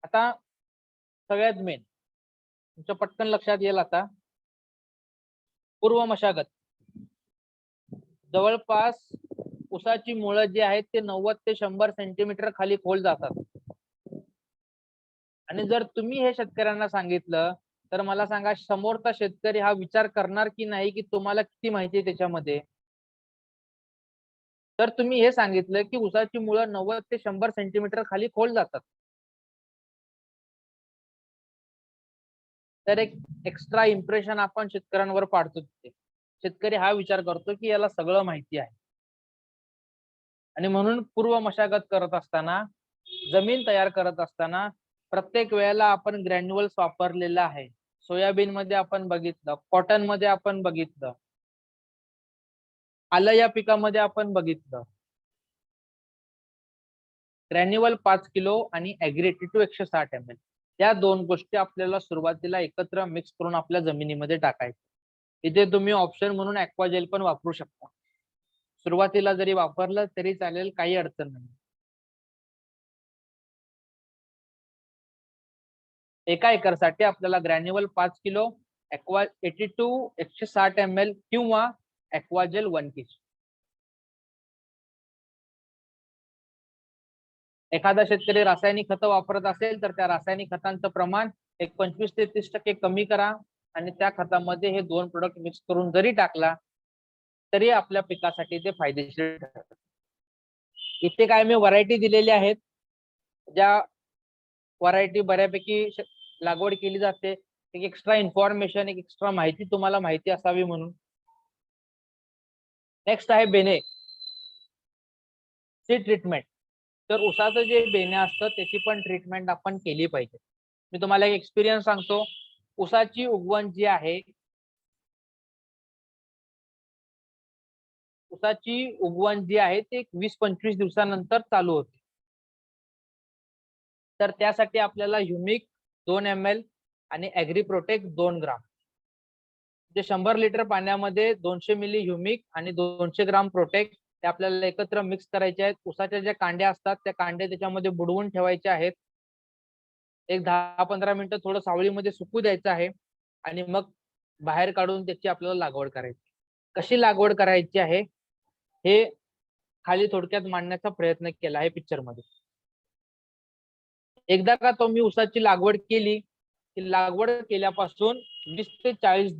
आता सगळ्यात मेन तुमच्या पटकन लक्षात येईल आता, पूर्व मशागत. जवळपास ऊसाची मुळं जी आहेत ते 90 ते 100 सेंटीमीटर खाली खोल जातात. आणि जर तुम्ही हे शेतकऱ्यांना सांगितलं तर मला सांगा समोरचा शेतकरी हा विचार करणार की नाही की तुम्हाला किती माहिती आहे त्याच्यामध्ये? तर तुम्ही हे सांगितलं की ऊसाची मुळं 90 ते 100 सेंटीमीटर खाली खोल जातात, तर एक एक्स्ट्रा इम्प्रेशन आपण शेतकऱ्यांवर पाडतो. शेतकरी हा विचार करतो की याला सगळं माहिती आहे. आणि म्हणून पूर्व मशागत करत असताना, जमीन तयार करत असताना प्रत्येक वेळेला आपण ग्रॅन्युअल्स वापरलेला आहे. सोयाबीन मध्ये आपण बघितलं, कॉटन मध्ये आपण बघितलं, आलं या पिकामध्ये आपण बघितलं. ग्रॅन्युअल 5 किलो आणि ॲग्री 160 ml. त्या दोन गोष्टी आपल्याला सुरुवातीला एकत्र मिक्स करून आपल्या जमिनीमध्ये टाकायच्या. इथे तुम्ही ऑप्शन म्हणून ॲक्वाजेल पण वापरू शकता. सुरुवातीला जरी वापरलं तरी चालेल, काही अडचण नाही. एका एकरसाठी आपल्याला ग्रॅन्युअल 5 किलो, ॲक्वा 82 160 ml किंवा ॲक्वाजेल 1 kg. एखादा शेतकरी रासायनिक खतं वापरत असेल तर त्या रासायनिक खतांचं प्रमाण एक 25 ते 30% कमी करा आणि त्या खतामध्ये हे दोन प्रोडक्ट मिक्स करून जरी टाकला तरी आपल्या पिकासाठी ते फायदेशीर ठरतात. इथे काय मी व्हरायटी दिलेली आहेत, ज्या व्हरायटी बऱ्यापैकी लागवड केली जाते. एक एक्स्ट्रा इन्फॉर्मेशन, एक एक्स्ट्रा माहिती तुम्हाला माहिती असावी म्हणून. नेक्स्ट आहे बेने सीड ट्रीटमेंट. तर ऊसाचं जे बेणे असतं त्याची पण ट्रीटमेंट आपण केली पाहिजे. मी तुम्हाला एक एक्सपिरियन्स सांगतो. ऊसाची उगवण जी आहे, ते 20-25 दिवसानंतर चालू होते. तर त्यासाठी आपल्याला ह्युमिक 2 ml आणि ॲग्री प्रोटेक्ट 2 ग्राम, जे 100 लिटर पाण्यामध्ये 200 मिली ह्युमिक आणि 200 ग्राम प्रोटेक्ट ते आपल्याला एकत्र मिक्स करायचे आहेत. ऊसाच्या ज्या कांड्या असतात त्या कांड्या त्याच्यामध्ये बुडवून ठेवायच्या आहेत. एक 10-15 मिनिटं थोडं सावलीमध्ये सुकू द्यायचं आहे आणि मग बाहेर काढून त्याची आपल्याला लागवड करायची. कशी लागवड करायची आहे हे खाली थोडक्यात मांडण्याचा प्रयत्न केला आहे पिक्चर मध्ये. एकदा का तुम्ही ऊसाची लागवड केली की लागवड केल्यापासून 20 ते 40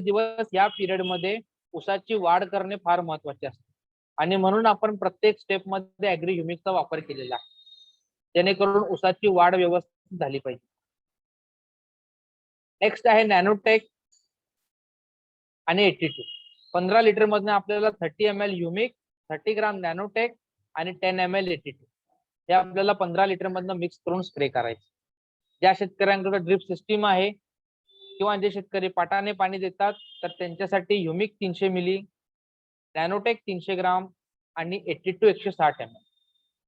दिवस या पिरियड मध्ये ऊसाची वाढ करणे फार महत्वाचे असते आणि म्हणून आपण प्रत्येक स्टेप मध्ये ॲग्री ह्युमिकचा वापर केलेला आहे, जेणेकरून ऊसाची वाढ व्यवस्थित झाली पाहिजे. नेक्स्ट आहे नॅनोटेक आणि 82. 15 लिटर मधून आपल्याला 30 ml ह्युमिक, 30 ग्राम नॅनोटेक आणि 10 ml 82 हे आपल्याला 15 लिटर मधनं मिक्स करून स्प्रे करायचे. ज्या शेतकऱ्यांकडे ड्रिप सिस्टीम आहे किंवा जे शेतकरी पाटाने पाणी देतात तर त्यांच्यासाठी ह्युमिक 300 मिली, नॅनोटेक 300 ग्राम आणि 82 160 ml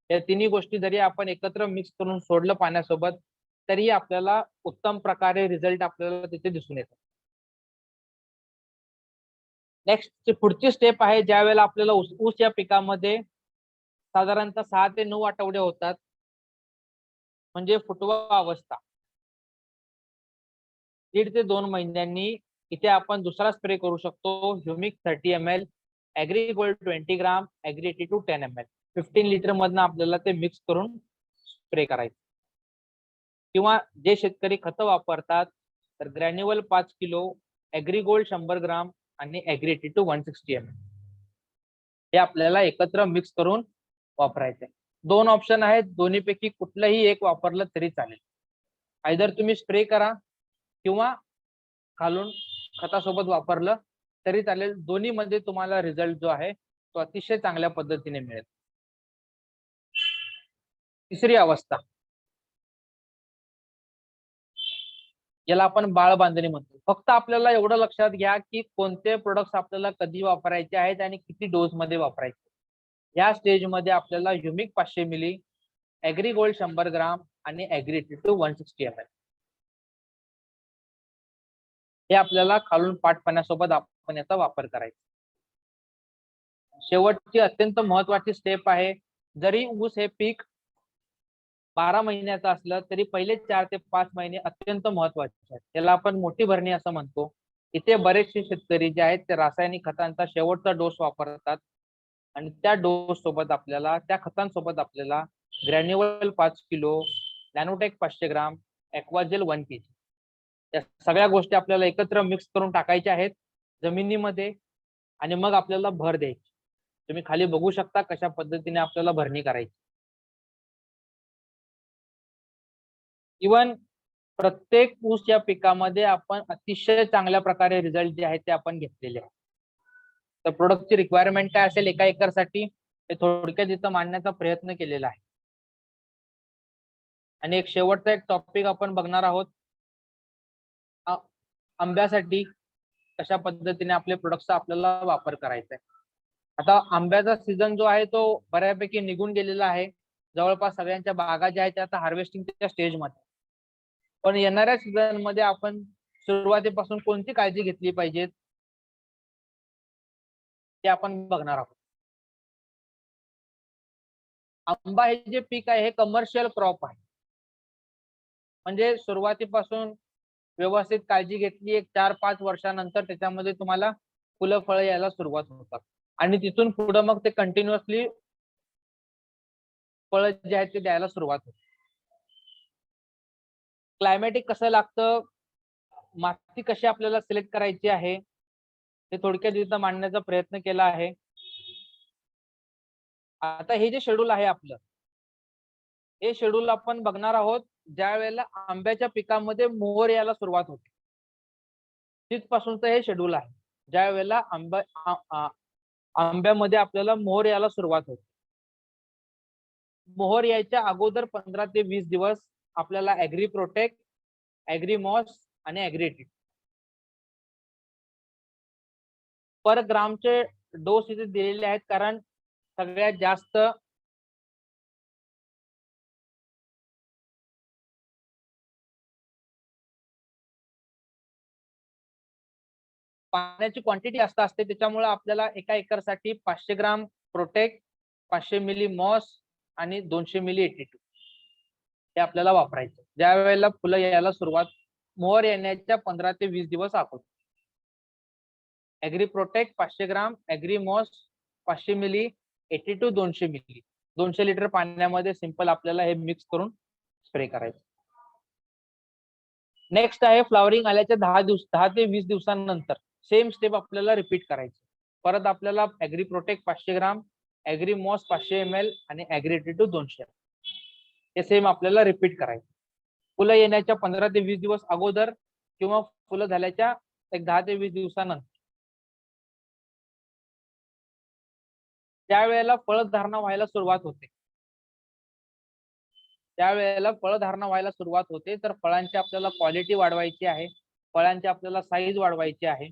या तिन्ही गोष्टी जरी आपण एकत्र मिक्स करून सोडलं पाण्यासोबत तरी आपल्याला उत्तम प्रकारे रिझल्ट आपल्याला तिथे दिसून येतात. नेक्स्ट पुढची स्टेप आहे, ज्या वेळेला आपल्याला ऊस या पिकामध्ये साधारणतः 6 ते 9 आठवडे होतात, म्हणजे फुटवा अवस्था. 1.5 ते 2 महिन्यांनी इथे आपण दुसरा स्प्रे करू शकतो, ह्युमिक 30 ml, ॲग्री गोल्ड 20 ग्राम, ॲग्री 82 10 ml. 15 लिटर मधनं आपल्याला ते मिक्स करून स्प्रे करायचं. किंवा जे शेतकरी खतं वापरतात तर ग्रॅन्युअल 5 किलो, ॲग्री गोल्ड 100 ग्राम आणि ॲग्री 82 160 ml हे आपल्याला एकत्र मिक्स करून वापरायचे. 2 ऑप्शन आहेत, दोन्हीपैकी कुठलंही एक वापरलं तरी चालेल. आयदर तुम्ही स्प्रे करा किंवा खालून खतासोबत वापरलं तरी चालेल. दोन्ही मध्ये तुम्हाला रिझल्ट जो आहे तो अतिशय चांगल्या पद्धतीने मिळेल. तिसरी अवस्था, याला आपण बाळ बांधणी म्हणतो. फक्त आपल्याला एवढं लक्षात घ्या की कोणते प्रोडक्ट्स आपल्याला कधी वापरायचे आहेत आणि किती डोस मध्ये वापरायचे. या स्टेज मध्ये आपल्याला ह्युमिक 500 मिली, ॲग्री गोल्ड 100 ग्राम आणि ॲग्री 82 160 ml हे आपल्याला खालून पाट पाण्यासोबत आपण याचा वापर करायचा. शेवटची अत्यंत महत्वाची स्टेप आहे, जरी ऊस हे पीक 12 महिन्याचं असलं तरी पहिले 4 ते 5 महिने अत्यंत महत्वाचे आहेत. त्याला आपण मोठी भरणी असं म्हणतो. इथे बरेचसे शेतकरी जे आहेत ते रासायनिक खतांचा शेवटचा डोस वापरतात आणि त्या डोस सोबत आपल्याला, त्या खतांसोबत आपल्याला ग्रॅन्युअल 5 किलो, नॅनोटेक 500 ग्राम, ॲक्वाजेल 1 kg या सगळ्या गोष्टी आपल्याला एकत्र मिक्स करून टाकायच्या आहेत जमिनीमध्ये आणि मग आपल्याला भर द्यायची. तुम्ही खाली बघू शकता कशा पद्धतीने आपल्याला भरणी करायची. इवन प्रत्येक ऊस या पिकामध्ये आपण अतिशय चांगल्या प्रकारे रिझल्ट जे आहेत ते आपण घेतलेले आहेत. तर प्रोडक्टची रिक्वायरमेंट काय असेल एका एकरसाठी हे थोडक्यात इथं मांडण्याचा प्रयत्न केलेला आहे. आणि एक शेवटचा एक टॉपिक आपण बघणार आहोत, आंब्यासाठी कशा पद्धतीने आपले प्रोडक्टचा आपल्याला वापर करायचा आहे. आता आंब्याचा सीझन जो आहे तो बऱ्यापैकी निघून गेलेला आहे. जवळपास सगळ्यांच्या बागा ज्या आहेत त्या आता हार्वेस्टिंगच्या स्टेजमध्ये. पण येणाऱ्या सीझन मध्ये आपण सुरुवातीपासून कोणती काळजी घेतली पाहिजे ते आपण बघणार आहोत. आंबा हे जे पीक आहे हे कमर्शियल क्रॉप आहे. म्हणजे सुरुवातीपासून व्यवस्थित काळजी घेतली, एक 4-5 वर्षानंतर त्याच्यामध्ये तुम्हाला फुलं फळं यायला सुरुवात होतात आणि तिथून पुढे मग ते कंटिन्युअसली फळं जे आहेत ते द्यायला सुरुवात होते. क्लायमॅटिक कसं लागतं, माती कशी आपल्याला सिलेक्ट करायची आहे ते थोडक्यात इथं मांडण्याचा प्रयत्न केला आहे. आता हे जे शेड्यूल आहे आपलं, हे शेड्यूल आपण बघणार आहोत ज्या वेळेला आंब्याच्या पिकामध्ये मोहर यायला सुरुवात होते, तिथपासूनच हे शेड्यूल आहे. ज्या वेळेला आंब्यामध्ये आपल्याला मोहर यायला सुरुवात होते. मोहर यायच्या अगोदर 15 ते 20 दिवस आपल्याला ऍग्री प्रोटेक्ट, ऍग्री मॉस आणि ऍग्रीएटिड पर ग्रामचे डोस इथे दिलेले आहेत, कारण सगळ्यात जास्त पाण्याची क्वांटिटी जास्त असते, त्याच्यामुळे आपल्याला एका एकरसाठी 500 ग्राम प्रोटेक्ट, 500 मिली मॉस आणि 200 मिली 82 हे आपल्याला वापरायचं ज्या वेळेला फुलं यायला सुरुवात, मोहर येण्याच्या 15 ते 20 दिवस अगोदर. Agri Protect 500 gram, Agri Moss 500 milli, 82 200 milli, 200 litre पाण्यामध्ये सिंपल आपल्याला हे मिक्स करून स्प्रे करायचं. नेक्स्ट आहे फ्लॉवरिंग आल्याच्या 10 ते 20 दिवसांनंतर सेम स्टेप आपल्याला रिपीट करायची. परत आपल्याला agri Protect 500 gram, Agri Moss 500 ml आणि ऍग्री 82 200 हे सेम आपल्याला रिपीट करायचं. फुलं येण्याच्या 15 ते 20 दिवस अगोदर किंवा फुलं झाल्याच्या एक 10 ते 20 दिवसानंतर. त्यावेळेला फळधारणा व्हायला सुरुवात होते. त्यावेळेला फळधारणा व्हायला सुरुवात होते तर फळांची आपल्याला क्वालिटी वाढवायची आहे, फळांची आपल्याला साईज वाढवायची आहे.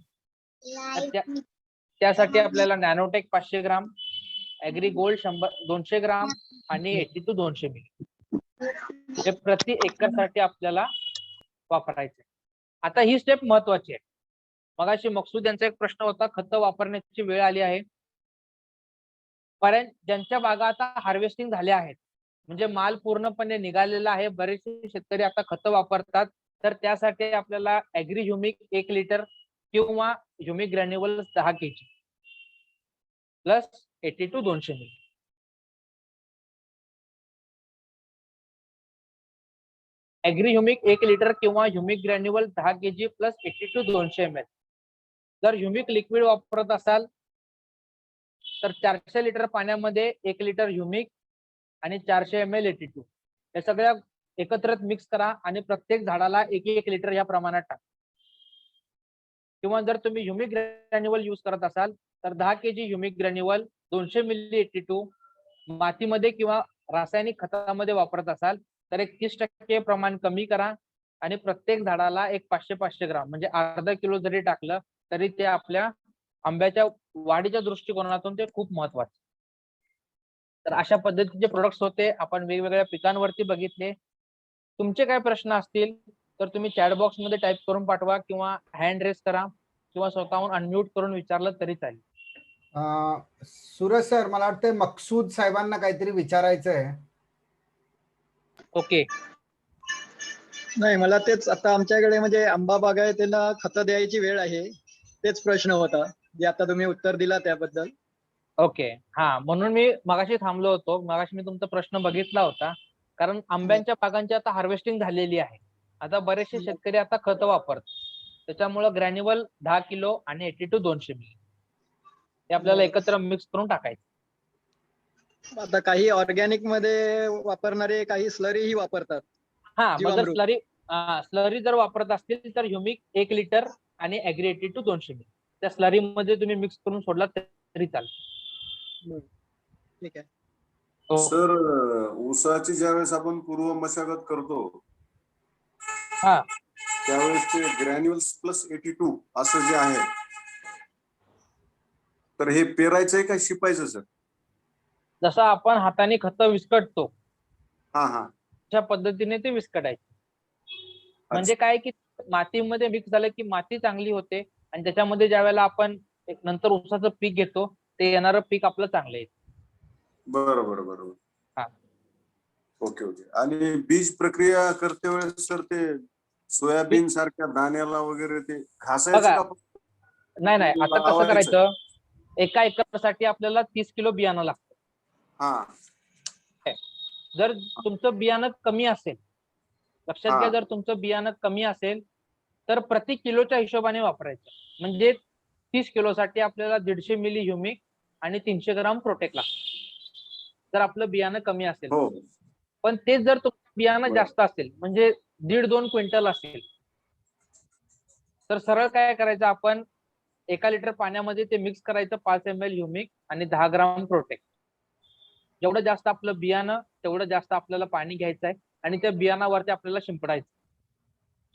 त्यासाठी आपल्याला नॅनोटेक 500 ग्राम, ऍग्री गोल्ड 200 ग्राम आणि 82 200 मिली हे प्रति एकरसाठी आपल्याला वापरायचे. आता ही स्टेप महत्वाची आहे. मगाशी मकसूद यांचा एक प्रश्न होता, खतं वापरण्याची वेळ आली आहे. कारण ज्यांच्या बागा आता हार्वेस्टिंग झाल्या आहेत, म्हणजे माल पूर्णपणे निघालेला आहे, बरेचसे शेतकरी आता खतं वापरतात, तर त्यासाठी आपल्याला ऍग्री ह्युमिक 1 लिटर किंवा humic granules 10 kg plus 82 200 milli. Agri humic 1 litre किंवा humic granule 10 kg plus 82 200 ml. जर ह्युमिक लिक्विड वापरत असाल तर 400 लिटर पाण्यामध्ये 1 लिटर ह्युमिक आणि 400 ml 82 हे सगळ्या एकत्रित मिक्स करा आणि प्रत्येक झाडाला 1 लिटर या प्रमाणात टाका. किंवा जर तुम्ही ह्युमिक ग्रॅन्युअल यूज करत असाल तर 10 kg ह्युमिक ग्रॅन्युअल 200 मिली 82 मातीमध्ये किंवा रासायनिक खतामध्ये वापरत असाल तर एक 30% प्रमाण कमी करा आणि प्रत्येक झाडाला एक 500 ग्राम म्हणजे अर्धा किलो जरी टाकलं तरी ते आपल्या आंब्याच्या वाढीच्या दृष्टिकोनातून ते खूप महत्वाचं. तर अशा पद्धतीचे प्रोडक्ट्स होते, आपण वेगवेगळ्या पिकांवरती बघितले. तुमचे काय प्रश्न असतील तर तुम्ही चॅट बॉक्स मध्ये टाइप करून पाठवा किंवा हँड रेस करा किंवा स्वतःहून अनम्यूट करून विचारलं तरी चालेल. सूरज सर, मला वाटतं मकसूद साहेबांना काहीतरी विचारायचं आहे. ओके. नाही, मला तेच आता आमच्याकडे म्हणजे आंबा बागायतीला खतं द्यायची वेळ आहे, तेच प्रश्न होता जे आता तुम्ही उत्तर दिला त्याबद्दल. ओके, हा, म्हणून मी मगाशी थांबलो होतो. मगाशी मी तुमचा प्रश्न बघितला होता, कारण आंब्यांच्या बागांची आता हार्वेस्टिंग झालेली आहे. आता बरेचसे शेतकरी आता खतं वापरतात, त्याच्यामुळे ग्रॅन्युअल 10 किलो आणि 82 200 मिली हे आपल्याला एकत्र मिक्स करून टाकायचं. आता काही ऑर्गॅनिक मध्ये वापरणारे काही स्लरीही वापरतात. हा, मग जर जीवामृत. स्लरी जर वापरत असतील तर ह्युमिक 1 लिटर आणि ऍग्री 82 200 मिली त्या स्लरी मध्ये तुम्ही मिक्स करून सोडला तरी चालेल. ठीक आहे. हो. सर, ऊसाची ज्यावेळेस आपण पूर्व मशागत करतो हा, त्यावेळेस ते ग्रॅन्युअल्स प्लस 82 असं जे आहे तर हे पेरायचंय का शिपायचं सर? जसं आपण हाताने खतं विस्कटतो हा हा. अशा पद्धतीने ते विस्कटायचे. म्हणजे काय की मातीमध्ये मिक्स झालं की माती चांगली होते आणि त्याच्यामध्ये ज्या वेळेला आपण एक नंतर ऊसाचं पीक घेतो ते येणारं पीक आपलं चांगलं येतं. बरोबर बरोबर. हा. Okay okay. आणि बीज प्रक्रिया करते वेळेस सर ते सोयाबीन सारख्या दाण्याला वगैरे ते घासायचं बघा, का? नाही आता कसं लावायचं? करायचं, एका एकरसाठी आपल्याला 30 किलो बियाणं लागतं. हा जर तुमचं बियाणं कमी असेल, लक्षात घ्या, हा. जर तुमचं बियाणं कमी असेल तर प्रति किलोच्या हिशोबाने वापरायचं. म्हणजे 30 किलोसाठी आपल्याला 150 मिली ह्युमिक आणि 300 ग्राम प्रोटेक्ट लागतं, जर आपलं बियाणं कमी असेल. हो पण तेच जर तुमचं बियाणं बरं. जास्त असेल, म्हणजे 1.5-2 क्विंटल असेल, तर सरळ काय करायचं, आपण 1 लिटर पाण्यामध्ये ते मिक्स करायचं, 5 ml ह्युमिक आणि 10 ग्राम प्रोटेक्ट. जेवढं जास्त आपलं बियाणं तेवढं जास्त आपल्याला पाणी घ्यायचं आहे आणि त्या बियाणावरती आपल्याला शिंपडायचं.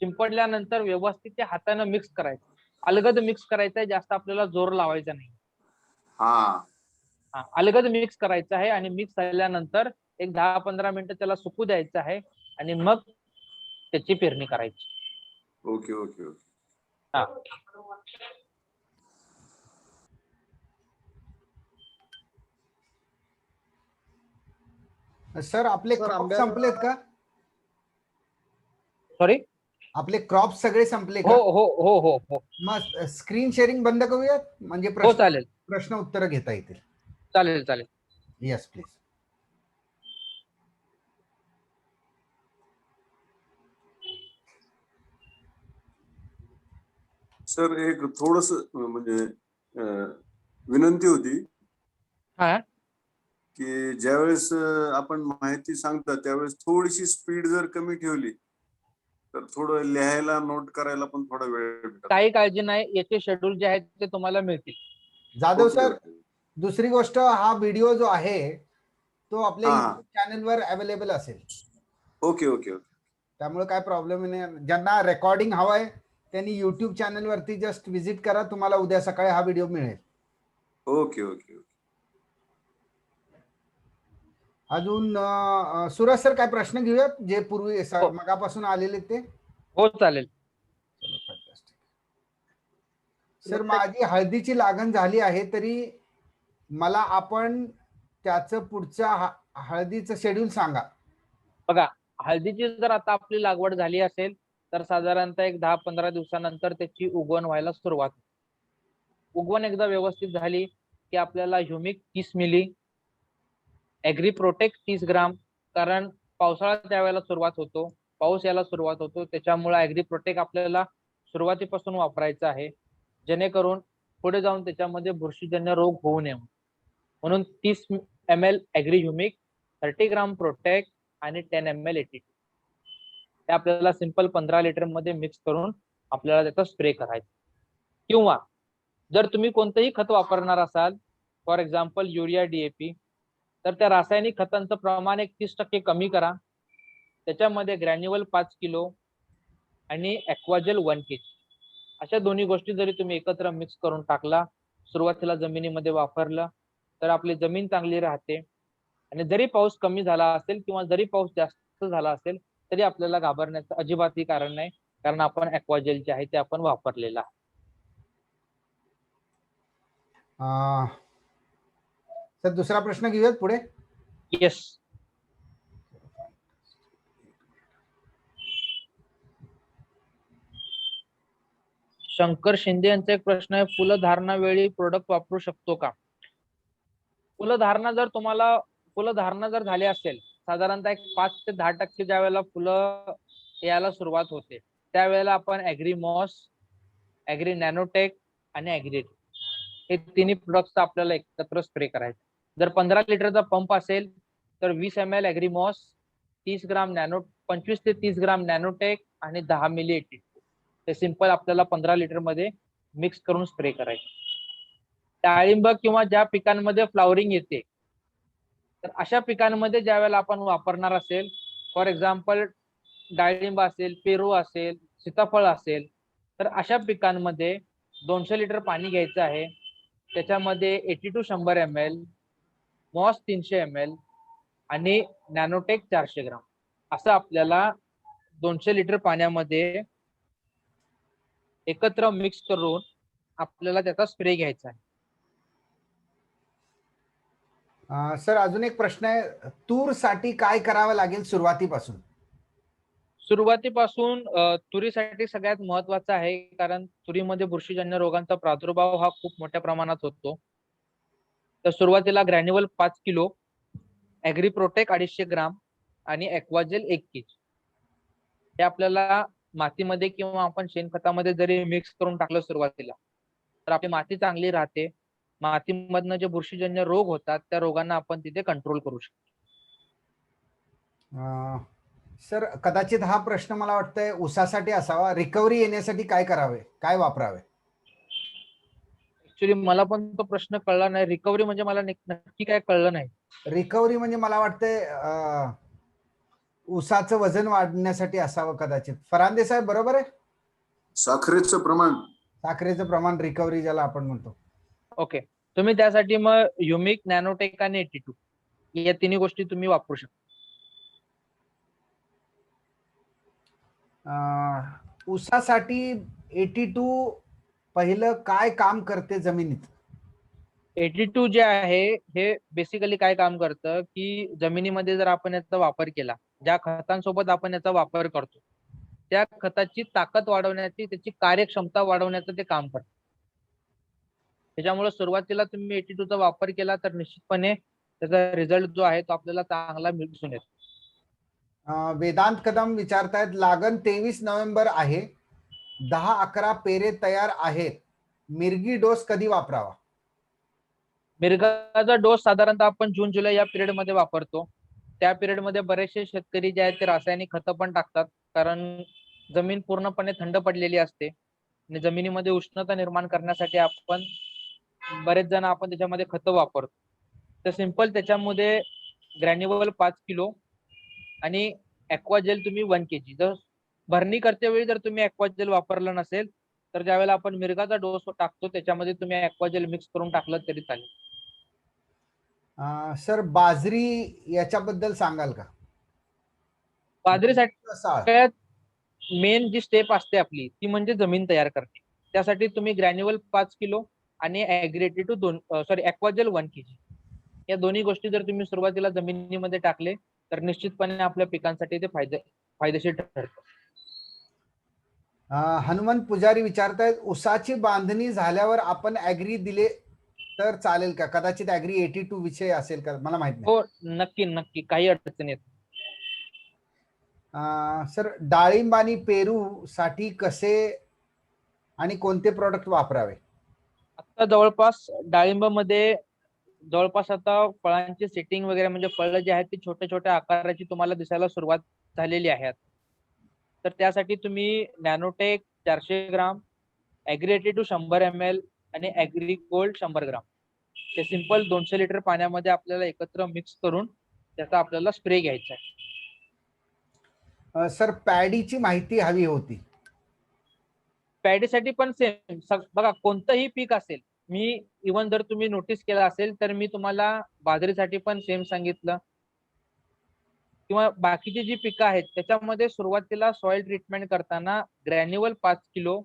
शिंपडल्यानंतर व्यवस्थित ते हाताने मिक्स करायचं, अलगद मिक्स करायचंय, जास्त आपल्याला जोर लावायचा नाही. हा अलगद मिक्स करायचं आहे आणि मिक्स झाल्यानंतर एक 10-15 मिनिटं त्याला सुकू द्यायचं आहे आणि मग त्याची पेरणी करायची. Okay okay okay. हा. सर आपले सर, क्रॉप आंब्याला- संपलेत का? सॉरी. आपले क्रॉप सगळे संपले हो का? हो हो हो हो मग स्क्रीन शेअरिंग बंद करूयात, म्हणजे हो चालेल प्रश्न उत्तर घेता येतील. चालेल चालेल. Yes please. सर एक थोडस म्हणजे विनंती होती हा. की ज्यावेळेस आपण माहिती सांगता त्यावेळेस थोडीशी स्पीड जर कमी ठेवली तर थोडं लिहायला नोट करायला पण थोडा वेळ भेटतो. काही काळजी नाही, याचे शेड्यूल जे आहेत ते तुम्हाला मिळतील. Jadhav okay, sir, okay. दुसरी गोष्ट, हा व्हिडिओ जो आहे तो आपल्या हा. युट्यूब चॅनलवर अवेलेबल असेल, ओके ओके ओके. त्यामुळे काय प्रॉब्लेम नाही. ज्यांना रेकॉर्डिंग हवंय त्यांनी युट्यूब चॅनलवरती जस्ट व्हिजिट करा, तुम्हाला उद्या सकाळी हा व्हिडिओ मिळेल. Okay okay okay. अजून सुरज सर काय प्रश्न घेऊयात जे पूर्वी हो. मगापासून आलेले ते? हो चालेल. सर माझी हळदीची लागण झाली आहे, तरी मला आपण त्याचं पुढच्या हळदीचं शेड्यूल सांगा. बघा, हळदीची जर आता आपली लागवड झाली असेल तर साधारणतः एक 10-15 दिवसानंतर त्याची उगवण व्हायला सुरुवात. उगवण एकदा व्यवस्थित झाली की आपल्याला ह्युमिक 30 मिली, ऍग्री प्रोटेक्ट 30 ग्राम, कारण पावसाळा त्यावेळेला सुरुवात होतो, पाऊस यायला सुरुवात होतो, त्याच्यामुळे ऍग्री प्रोटेक्ट आपल्याला सुरुवातीपासून वापरायचं आहे, जेणेकरून पुढे जाऊन त्याच्यामध्ये बुरशीजन्य रोग होऊ नये. म्हणून 30 ml ऍग्री ह्युमिक, 30 ग्राम प्रोटेक्ट आणि 10 ml ATT ते आपल्याला सिंपल 15 लिटर मध्ये मिक्स करून आपल्याला त्याचा स्प्रे करायचा. किंवा जर तुम्ही कोणतंही खत वापरणार असाल, फॉर एक्झाम्पल युरिया, DAP, तर त्या रासायनिक खतांचं प्रमाण 30% कमी करा. त्याच्यामध्ये ग्रॅन्युअल 5 किलो आणि ॲक्वाजेल 1 kg, अशा दोन्ही गोष्टी जरी तुम्ही एकत्र मिक्स करून टाकला, सुरुवातीला जमिनीमध्ये वापरलं, तर आपली जमीन चांगली राहते. आणि जरी पाऊस कमी झाला असेल किंवा जरी पाऊस जास्त झाला असेल तरी आपल्याला घाबरण्याचं अजिबातही कारण नाही, कारण आपण ॲक्वाजेल जे आहे ते आपण वापरलेलं आहे. सर दुसरा प्रश्न घेऊयात पुढे. येस. शंकर शिंदे यांचा एक प्रश्न आहे, फुलधारणा वेळी प्रोडक्ट वापरू शकतो का? फुलधारणा जर झाली असेल, साधारणतः एक 5 ते 10% ज्या वेळेला फुलं यायला सुरुवात होते त्यावेळेला आपण ऍग्री मॉस, ऍग्री नॅनोटेक आणि ऍग्री हे तिन्ही प्रोडक्ट्स आपल्याला एकत्र स्प्रे करायचे. जर 15 लिटरचा पंप असेल तर 20 ml ऍग्री मॉस, 25 ते 30 ग्राम नॅनोटेक आणि 10 मिली ATT ते सिंपल आपल्याला 15 लिटर मध्ये मिक्स करून स्प्रे करायचे. डाळिंब किंवा ज्या पिकांमध्ये फ्लॉवरिंग येते, तर अशा पिकांमध्ये ज्या वेळेला आपण वापरणार असेल, फॉर एक्झाम्पल डाळिंब असेल, पेरू असेल, सीताफळ असेल, तर अशा पिकांमध्ये 200 लिटर पाणी घ्यायचं आहे. त्याच्यामध्ये 82 100 ml, मॉस 300 ml, आणि नॅनोटेक 400 ग्राम असं आपल्याला 200 लिटर पाण्यामध्ये एकत्र मिक्स करून आपल्याला त्याचा स्प्रे घ्यायचा आहे. सर अजून एक प्रश्न आहे, तूर साठी काय करावं लागेल सुरुवातीपासून? सुरुवातीपासून तुरीसाठी सगळ्यात महत्वाचं आहे, कारण तुरीमध्ये बुरशीजन्य रोगांचा प्रादुर्भाव हा खूप मोठ्या प्रमाणात होतो. तर सुरुवातीला ग्रॅन्युअल 5 किलो, ऍग्री प्रोटेक्ट 250 ग्राम आणि ॲक्वाजेल 1 kg हे आपल्याला मातीमध्ये किंवा आपण शेणखतामध्ये जरी मिक्स करून टाकलं सुरुवातीला, तर आपली माती चांगली राहते. मातीमधनं जे बुरशीजन्य रोग होतात त्या रोगांना आपण तिथे कंट्रोल करू शकतो. सर कदाचित हा प्रश्न मला वाटतंय ऊसासाठी असावा, रिकव्हरी येण्यासाठी काय करावे, काय वापरावे? ऍक्च्युली मला पण तो प्रश्न कळला नाही. रिकव्हरी म्हणजे मला नक्की काय कळलं नाही. रिकव्हरी म्हणजे मला वाटतंय ऊसाचं वजन वाढण्यासाठी असावं कदाचित. फरांदे साहेब बरोबर आहे? साखरेचं प्रमाण. साखरेचं प्रमाण रिकव्हरी ज्याला आपण म्हणतो. ओके, तुम्ही त्यासाठी मग युमिक, नॅनोटेक आणि 82 या तिन्ही गोष्टी तुम्ही वापरू शकता. ऊसासाठी 82 पहिलं काय काम करते जमिनीत? 82 जे आहे हे बेसिकली काय काम करतं की जमिनीमध्ये जर आपण याचा वापर केला, ज्या खतांसोबत आपण याचा वापर करतो त्या खताची ताकद वाढवण्याची, त्याची कार्यक्षमता वाढवण्याचं ते काम करतं. त्याच्यामुळे सुरुवातीला तुम्ही 82 चा वापर केला तर निश्चितपणे त्याचा रिझल्ट जो आहे तो आपल्याला चांगला दिसून येतो. वेदांत कदम विचारतायत, लागण 23 नोव्हेंबर आहे, 10-11 पेरे तयार आहेत, मिरगी डोस कधी वापरावा? मिरगाचा डोस साधारणतः आपण जून जुलै या पिरियड मध्ये वापरतो. त्या पिरियड मध्ये बरेचसे शेतकरी जे आहेत ते रासायनिक खतं पण टाकतात, कारण जमीन पूर्णपणे थंड पडलेली असते आणि जमिनीमध्ये उष्णता निर्माण करण्यासाठी आपण बरेच जण आपण त्याच्यामध्ये खतं वापरतो. तर सिंपल त्याच्यामध्ये ग्रॅन्युअल 5 किलो आणि ॲक्वाजेल तुम्ही 1 kg. जर भरणी करते वेळी जर तुम्ही ॲक्वाजेल वापरलं नसेल तर ज्यावेळेला आपण मिरगाचा डोस टाकतो त्याच्यामध्ये तुम्ही ॲक्वाजेल मिक्स करून टाकलं तरी चालेल. सर बाजरी याच्याबद्दल सांगाल का? बाजरीसाठी साळ. सगळ्यात मेन जी स्टेप असते आपली ती म्हणजे जमीन तयार करणे. त्यासाठी तुम्ही ग्रॅन्युअल 5 किलो आणि ॲक्वाजेल 1 kg या दोन्ही गोष्टी जर तुम्ही सुरुवातीला जमिनीमध्ये टाकले तर निश्चितपणे आपल्या पिकांसाठी ते फायदेशीर ठरतं. हनुमंत पुजारी विचारतायत, ऊसाची बांधणी झाल्यावर आपण ऍग्री दिले तर चालेल का? कदाचित ऍग्री 82 विषय असेल का, मला माहित नाही. हो, नक्की नक्की, काही अडचण येत. सर डाळिंब आणि पेरू साठी कसे आणि कोणते प्रोडक्ट वापरावे? आता जवळपास डाळिंबामध्ये जवळपास आता फळांची सेटिंग वगैरे म्हणजे फळं जे आहेत ती छोट्या छोट्या आकाराची तुम्हाला दिसायला सुरुवात झालेली आहे. तर त्यासाठी तुम्ही नॅनोटेक 400 ग्राम, ॲग्री 82 100 ml आणि ॲग्री गोल्ड 100 ग्राम ते सिंपल 200 लिटर पाण्यामध्ये आपल्याला एकत्र मिक्स करून त्याचा आपल्याला स्प्रे घ्यायचा आहे. सर पॅडीची माहिती हवी होती. पॅडीसाठी पण सेम बघा, कोणतंही पीक असेल, मी इवन जर तुम्ही नोटीस केलं असेल तर मी तुम्हाला बाजरीसाठी पण सेम सांगितलं किंवा बाकीची जी पिकं आहेत त्याच्यामध्ये सुरुवातीला सॉइल ट्रीटमेंट करताना ग्रॅन्युअल 5 किलो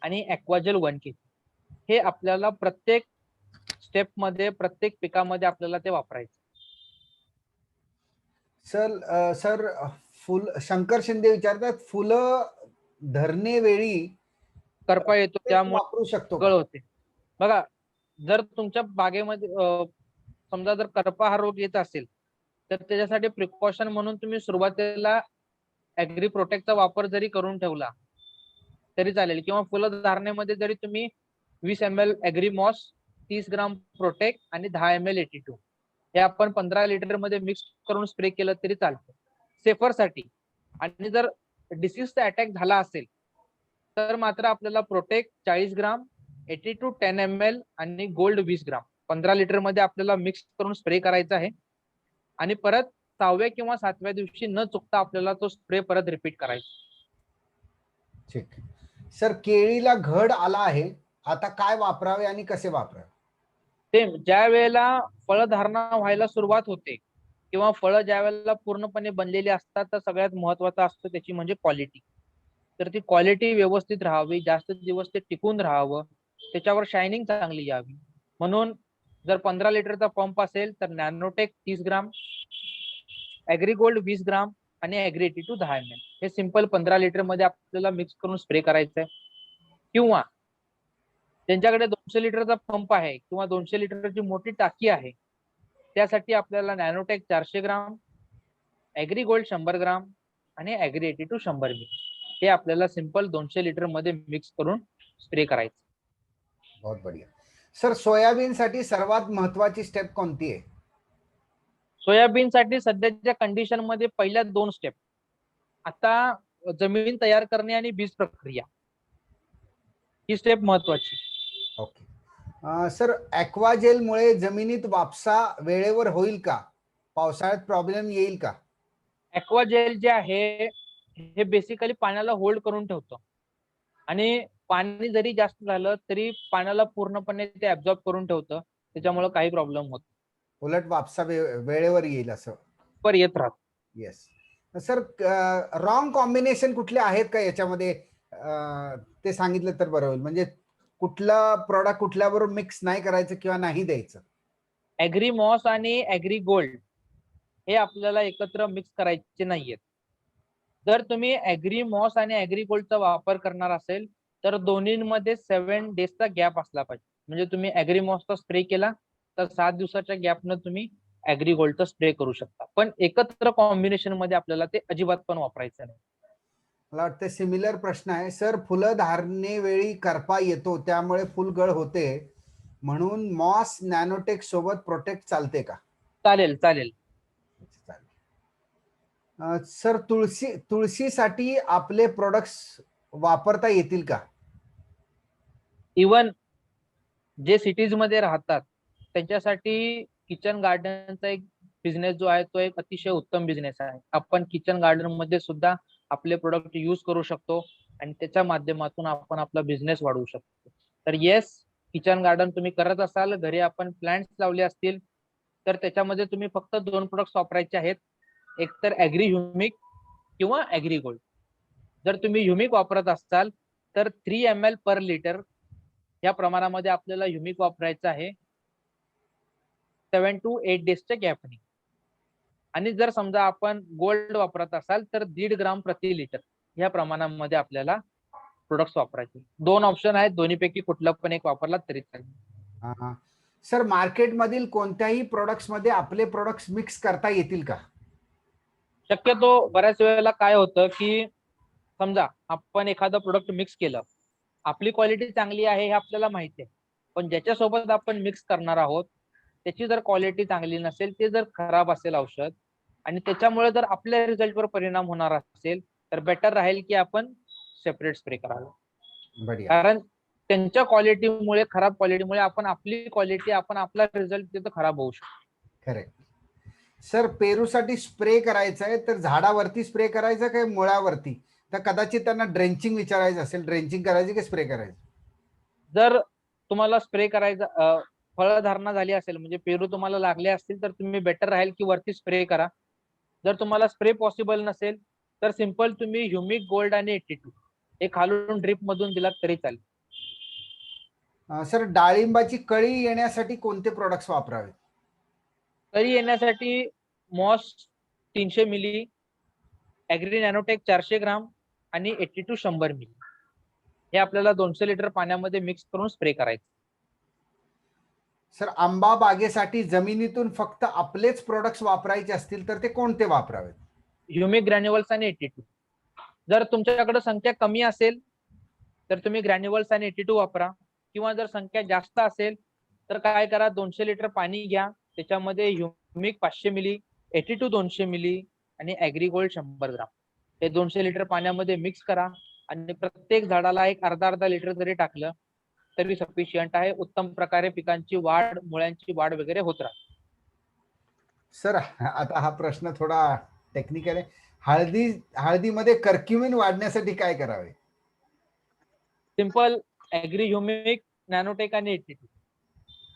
आणि ॲक्वाजेल 1 kg हे आपल्याला प्रत्येक स्टेप मध्ये, प्रत्येक पिकामध्ये आपल्याला ते वापरायचं. सर शंकर शिंदे विचारतात, फुलं धरणे वेळी करपा येतो त्यामुळे वापरू शकतो गळ का? होते. बघा, जर तुमच्या बागेमध्ये समजा जर करपा हा रोग येत असेल तर त्याच्यासाठी प्रिकॉशन म्हणून तुम्ही सुरुवातीला ॲग्री प्रोटेक्टचा वापर जरी करून ठेवला तरी चालेल, किंवा फुलं धारणेमध्ये जरी तुम्ही 20 ml ॲग्री मॉस, 30 ग्राम प्रोटेक्ट आणि 10 ml 82 हे आपण 15 लिटर मध्ये मिक्स करून स्प्रे केलं तरी चालतं सेफर साठी. आणि जर डिसीजचा अटॅक झाला असेल तर मात्र आपल्याला प्रोटेक्ट 40 ग्राम, 82 10 ml आणि गोल्ड 20 ग्राम 15 लिटर मध्ये आपल्याला मिक्स करून स्प्रे करायचा आहे. आणि परत 6व्या किंवा 7व्या दिवशी न चुकता आपल्याला तो स्प्रे परत रिपीट करायचा. ठीक. सर केळीला घड आला आहे, आता काय वापरावे आणि कसे वापरावे? सेम ज्या वेळेला फळधारणा व्हायला सुरुवात होते किंवा फळं ज्या वेळेला पूर्णपणे बनलेली असतात तर सगळ्यात महत्वाचं असतं त्याची म्हणजे क्वालिटी. तर ती क्वालिटी व्यवस्थित राहावी, जास्त दिवस ते टिकून राहावं, त्याच्यावर शायनिंग चांगली यावी म्हणून जर 15 लिटरचा पंप असेल तर नॅनोटेक 30 ग्राम, ॲग्रीगोल्ड 20 ग्राम आणि ॲग्री 82 10 ml हे सिंपल 15 लिटर मध्ये आपल्याला मिक्स करून स्प्रे करायचंय. किंवा त्यांच्याकडे 200 लिटरचा पंप आहे किंवा 200 लिटरची मोठी टाकी आहे, त्यासाठी आपल्याला नॅनोटेक 400 ग्राम, ॲग्रीगोल्ड 100 ग्राम आणि ॲग्री 82 100 ml हे आपल्याला सिंपल 200 लिटर मध्ये मिक्स करून स्प्रे करायचं. बहुत बढ़िया. सर सोयाबीन साठी सर्वात महत्वाची स्टेप कोणती आहे? सोयाबीनसाठी सध्याच्या कंडिशन मध्ये पहिल्या 2 स्टेप. आता जमीन तयार करणे आणि बीज प्रक्रिया ही स्टेप महत्वाची. ओके. सर ॲक्वाजेलमुळे जमिनीत वापसा वेळेवर होईल का? पावसाळ्यात प्रॉब्लेम येईल का? ॲक्वाजेल जे आहे हे बेसिकली पाण्याला होल्ड करून ठेवतं आणि पाणी जरी जास्त झालं तरी पाण्याला पूर्णपणे ते ऍब्झॉर्ब करून ठेवतं, त्याच्यामुळे काही प्रॉब्लेम होत उलट वापसा वेळेवर येईल असं पर येत राहत. येस. सर रॉंग कॉम्बिनेशन कुठले आहेत का याच्यामध्ये? ते सांगितलं तर बरं होईल. म्हणजे कुठला प्रोडक्ट कुठल्याबरोबर मिक्स नाही करायचं किंवा नाही द्यायचं. ॲग्री मॉस आणि ॲग्री गोल्ड हे आपल्याला एकत्र मिक्स करायचे नाहीयेत. जर तुम्ही ॲग्री मॉस आणि ॲग्री गोल्डचा वापर करणार असेल तर दोन्हीमध्ये 7 डेजचा गॅप असला पाहिजे. म्हणजे तुम्ही ॲग्री मॉसचा स्प्रे केला तर 7 दिवसाच्या गॅपनं तुम्ही ॲग्री गोल्डचा स्प्रे करू शकता, पण एकत्र कॉम्बिनेशन मध्ये आपल्याला ते अजिबात पण वापरायचं नाही. मला वाटतं सिमिलर प्रश्न आहे. सर फुलं धारणेवेळी करपा येतो त्यामुळे फुलगळ होते, म्हणून मॉस नॅनोटेक सोबत प्रोटेक्ट चालते का? चालेल चालेल. सर तुळशीसाठी आपले प्रोडक्ट्स वापरता येतील का? इवन जे सिटीज मध्ये राहतात त्यांच्यासाठी किचन गार्डनचा एक बिझनेस जो आहे तो एक अतिशय उत्तम बिझनेस आहे. आपण किचन गार्डन मध्ये सुद्धा आपले प्रोडक्ट यूज करू शकतो आणि त्याच्या माध्यमातून आपण आपला बिझनेस वाढवू शकतो. तर येस, किचन गार्डन तुम्ही करत असाल, घरी आपण प्लांट्स लावले असतील तर त्याच्यामध्ये तुम्ही फक्त 2 प्रोडक्ट्स वापरायचे आहेत, एक तर ॲग्री ह्युमिक किंवा ॲग्री गोल्ड. जर तुम्ही ह्युमिक वापरत असाल तर 3 ml पर लिटर या प्रमाणामध्ये आपल्याला ह्युमिक वापरायचं आहे 7 to 8 डेजच्या गॅपनी. आणि जर समजा आपण गोल्ड वापरत असाल तर 1.5 ग्राम प्रति लिटर या प्रमाणामध्ये आपल्याला प्रोडक्ट्स वापरायचे. 2 ऑप्शन आहेत, दोन्हीपैकी कुठला पण एक वापरला तरी चालेल. सर मार्केटमधील कोणत्याही प्रोडक्ट्स मध्ये आपले प्रोडक्ट्स मिक्स करता येतील का? शक्यतो बऱ्याच वेळेला काय होतं की समजा आपण एखादं प्रोडक्ट मिक्स केलं, आपली क्वालिटी चांगली आहे हे आपल्याला माहिती आहे, पण ज्याच्यासोबत आपण मिक्स करणार आहोत त्याची जर क्वालिटी चांगली नसेल, ते जर खराब असेल औषध आणि त्याच्यामुळे जर आपल्या रिझल्टवर परिणाम होणार असेल तर बेटर राहील की आपण सेपरेट स्प्रे करावं. कारण त्यांच्या क्वालिटीमुळे, खराब क्वालिटीमुळे आपण आपली क्वालिटी, आपण आपला रिझल्ट तिथं खराब होऊ शकतो. करेक्ट. सर पेरूसाठी स्प्रे करायचा आहे तर झाडावरती स्प्रे करायचा काय मुळावरती? तर कदाचित त्यांना ड्रेंचिंग विचारायचं असेल, ड्रेंचिंग करायची की स्प्रे करायचं? जर तुम्हाला स्प्रे करायचा, फळधारणा झाली असेल म्हणजे पेरू तुम्हाला लागले असतील तर तुम्ही बेटर राहील की वरती स्प्रे करा. जर तुम्हाला स्प्रे पॉसिबल नसेल तर सिंपल तुम्ही ह्युमिक गोल्ड आणि 82 हे खालून ड्रिप मधून दिलात तरी चालेल. सर डाळिंबाची कळी येण्यासाठी कोणते प्रोडक्ट्स वापरावे? कळी येण्यासाठी मॉस 300 मिली, ॲग्री नॅनोटेक 400 ग्राम आणि 82 100 मिली हे आपल्याला 200 लिटर पाण्यामध्ये मिक्स करून स्प्रे करायचं. सर आंबा बागेसाठी जमिनीतून फक्त आपलेच प्रोडक्ट्स वापरायचे असतील तर ते कोणते वापरावेत? ह्युमिक ग्रॅन्युअल्स आणि 82. जर तुमच्याकडे संख्या कमी असेल तर तुम्ही ग्रॅन्युअल्स आणि 82 वापरा, किंवा जर संख्या जास्त असेल तर काय करा, 200 लिटर पाणी घ्या, त्याच्यामध्ये ह्युमिक 500 मिली, 82 200 मिली आणि ॲग्री गोल्ड 100 ग्राम हे 200 लिटर पाण्यामध्ये मिक्स करा आणि प्रत्येक झाडाला एक अर्धा लिटर जरी टाकलं तरी सफिशियंट आहे. उत्तम प्रकारे पिकांची वाढ, मुळ्यांची वाढ वगैरे होत राहते. सर आता हा प्रश्न थोडा टेक्निकल आहे. हळदीमध्ये कर्क्युमिन वाढण्यासाठी काय करावे? सिंपल ॲग्री ह्युमिक, नॅनोटेक आणि 82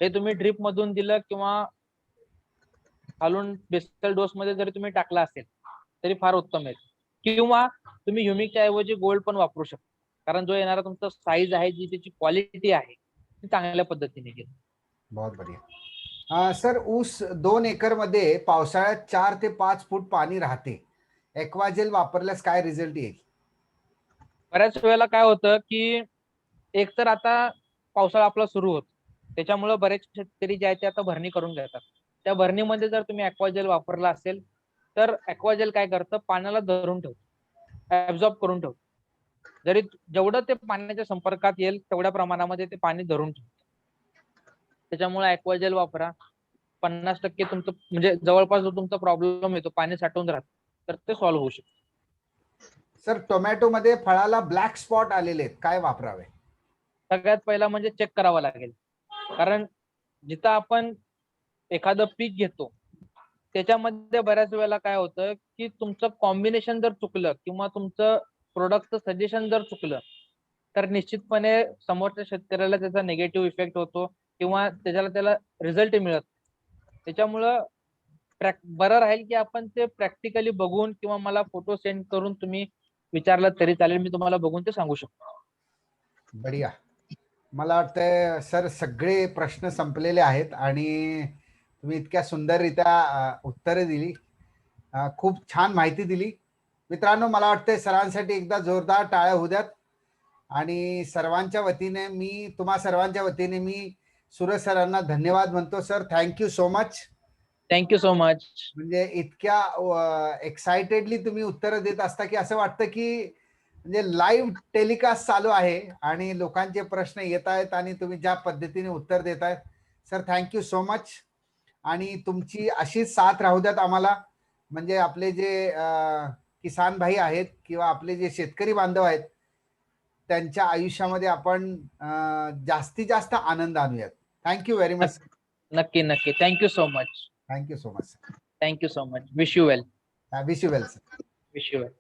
हे तुम्ही ड्रिप मधून दिलं किंवा घालून बेसल डोस मध्ये जरी तुम्ही टाकला असेल तरी फार उत्तम आहे. किंवा तुम्ही ह्युमिकच्या ऐवजी गोल्ड पण वापरू शकता, कारण जो येणारा तुमचा साईज आहे, जी त्याची क्वालिटी आहे ती चांगल्या पद्धतीने येईल. बहुत बढ़िया. सर, ऊस 2 एकर मध्ये पावसाळ्यात 4 ते 5 फूट पाणी राहते. एक्वाजेल वापरल्यास काय रिझल्ट येईल? बऱ्याच वेळेला काय होतं की एकतर आता पावसाळा आपला सुरू होतो, त्याच्यामुळे बरेच शेतकरी जे आहेत ते आता भरणी करून घेतात. त्या भरणीमध्ये जर तुम्ही ॲक्वाजेल वापरला असेल तर ॲक्वाजेल काय करतं, पाण्याला धरून ठेवतं, ऍब्झॉर्ब करून ठेवतं. जरी जेवढं ते पाण्याच्या संपर्कात येईल तेवढ्या प्रमाणामध्ये ते पाणी धरून ठेवतं. त्याच्यामुळे ॲक्वाजेल वापरा. 50% तुमचं म्हणजे जवळपास जो तुमचा प्रॉब्लेम येतो पाणी साठवून राहतं तर ते सॉल्व्ह होऊ शकतं. सर, टोमॅटो मध्ये फळाला ब्लॅक स्पॉट आलेले आहेत, काय वापरावे? सगळ्यात पहिला म्हणजे चेक करावं लागेल, कारण जिथं आपण एखादं पीक घेतो त्याच्यामध्ये बऱ्याच वेळेला काय होतं की तुमचं कॉम्बिनेशन जर चुकलं किंवा तुमचं प्रोडक्टचं सजेशन जर चुकलं तर निश्चितपणे समोरच्या शेतकऱ्याला त्याचा निगेटिव्ह इफेक्ट होतो किंवा त्याला रिझल्ट मिळत नाही. त्याच्यामुळं बरं राहील की आपण ते प्रॅक्टिकली बघून किंवा मला फोटो सेंड करून तुम्ही विचारलं तरी चालेल, मी तुम्हाला बघून ते सांगू शकतो. बढिया. मला वाटतंय सर सगळे प्रश्न संपलेले आहेत आणि तुम्ही इतक्या सुंदररित्या उत्तरे दिली. खूप छान माहिती दिली. मित्रांनो, मला वाटतंय सरांसाठी एकदा जोरदार टाळ्या होऊ द्यात. आणि सर्वांच्या वतीने तुम्हा सर्वांच्या वतीने मी सूरज सरांना धन्यवाद म्हणतो. Sir, thank you so much. Thank you so much. म्हणजे इतक्या एक्साइटेडली तुम्ही उत्तरं देत असता की असं वाटतं की म्हणजे लाईव्ह टेलिकास्ट चालू आहे आणि लोकांचे प्रश्न येत आहेत आणि तुम्ही ज्या पद्धतीने उत्तर देत आहेत. Sir, thank you so much. आणि तुमची अशीच साथ राहू द्यात आम्हाला. म्हणजे आपले जे किसान भाई आहेत किंवा आपले जे शेतकरी बांधव आहेत त्यांच्या आयुष्यामध्ये आपण जास्तीत जास्त आनंद आणूयात. Thank you very much. नक्की नक्की. Thank you so much. Thank you so much. Thank you so much. Wish you well. Wish you well sir. Wish you well.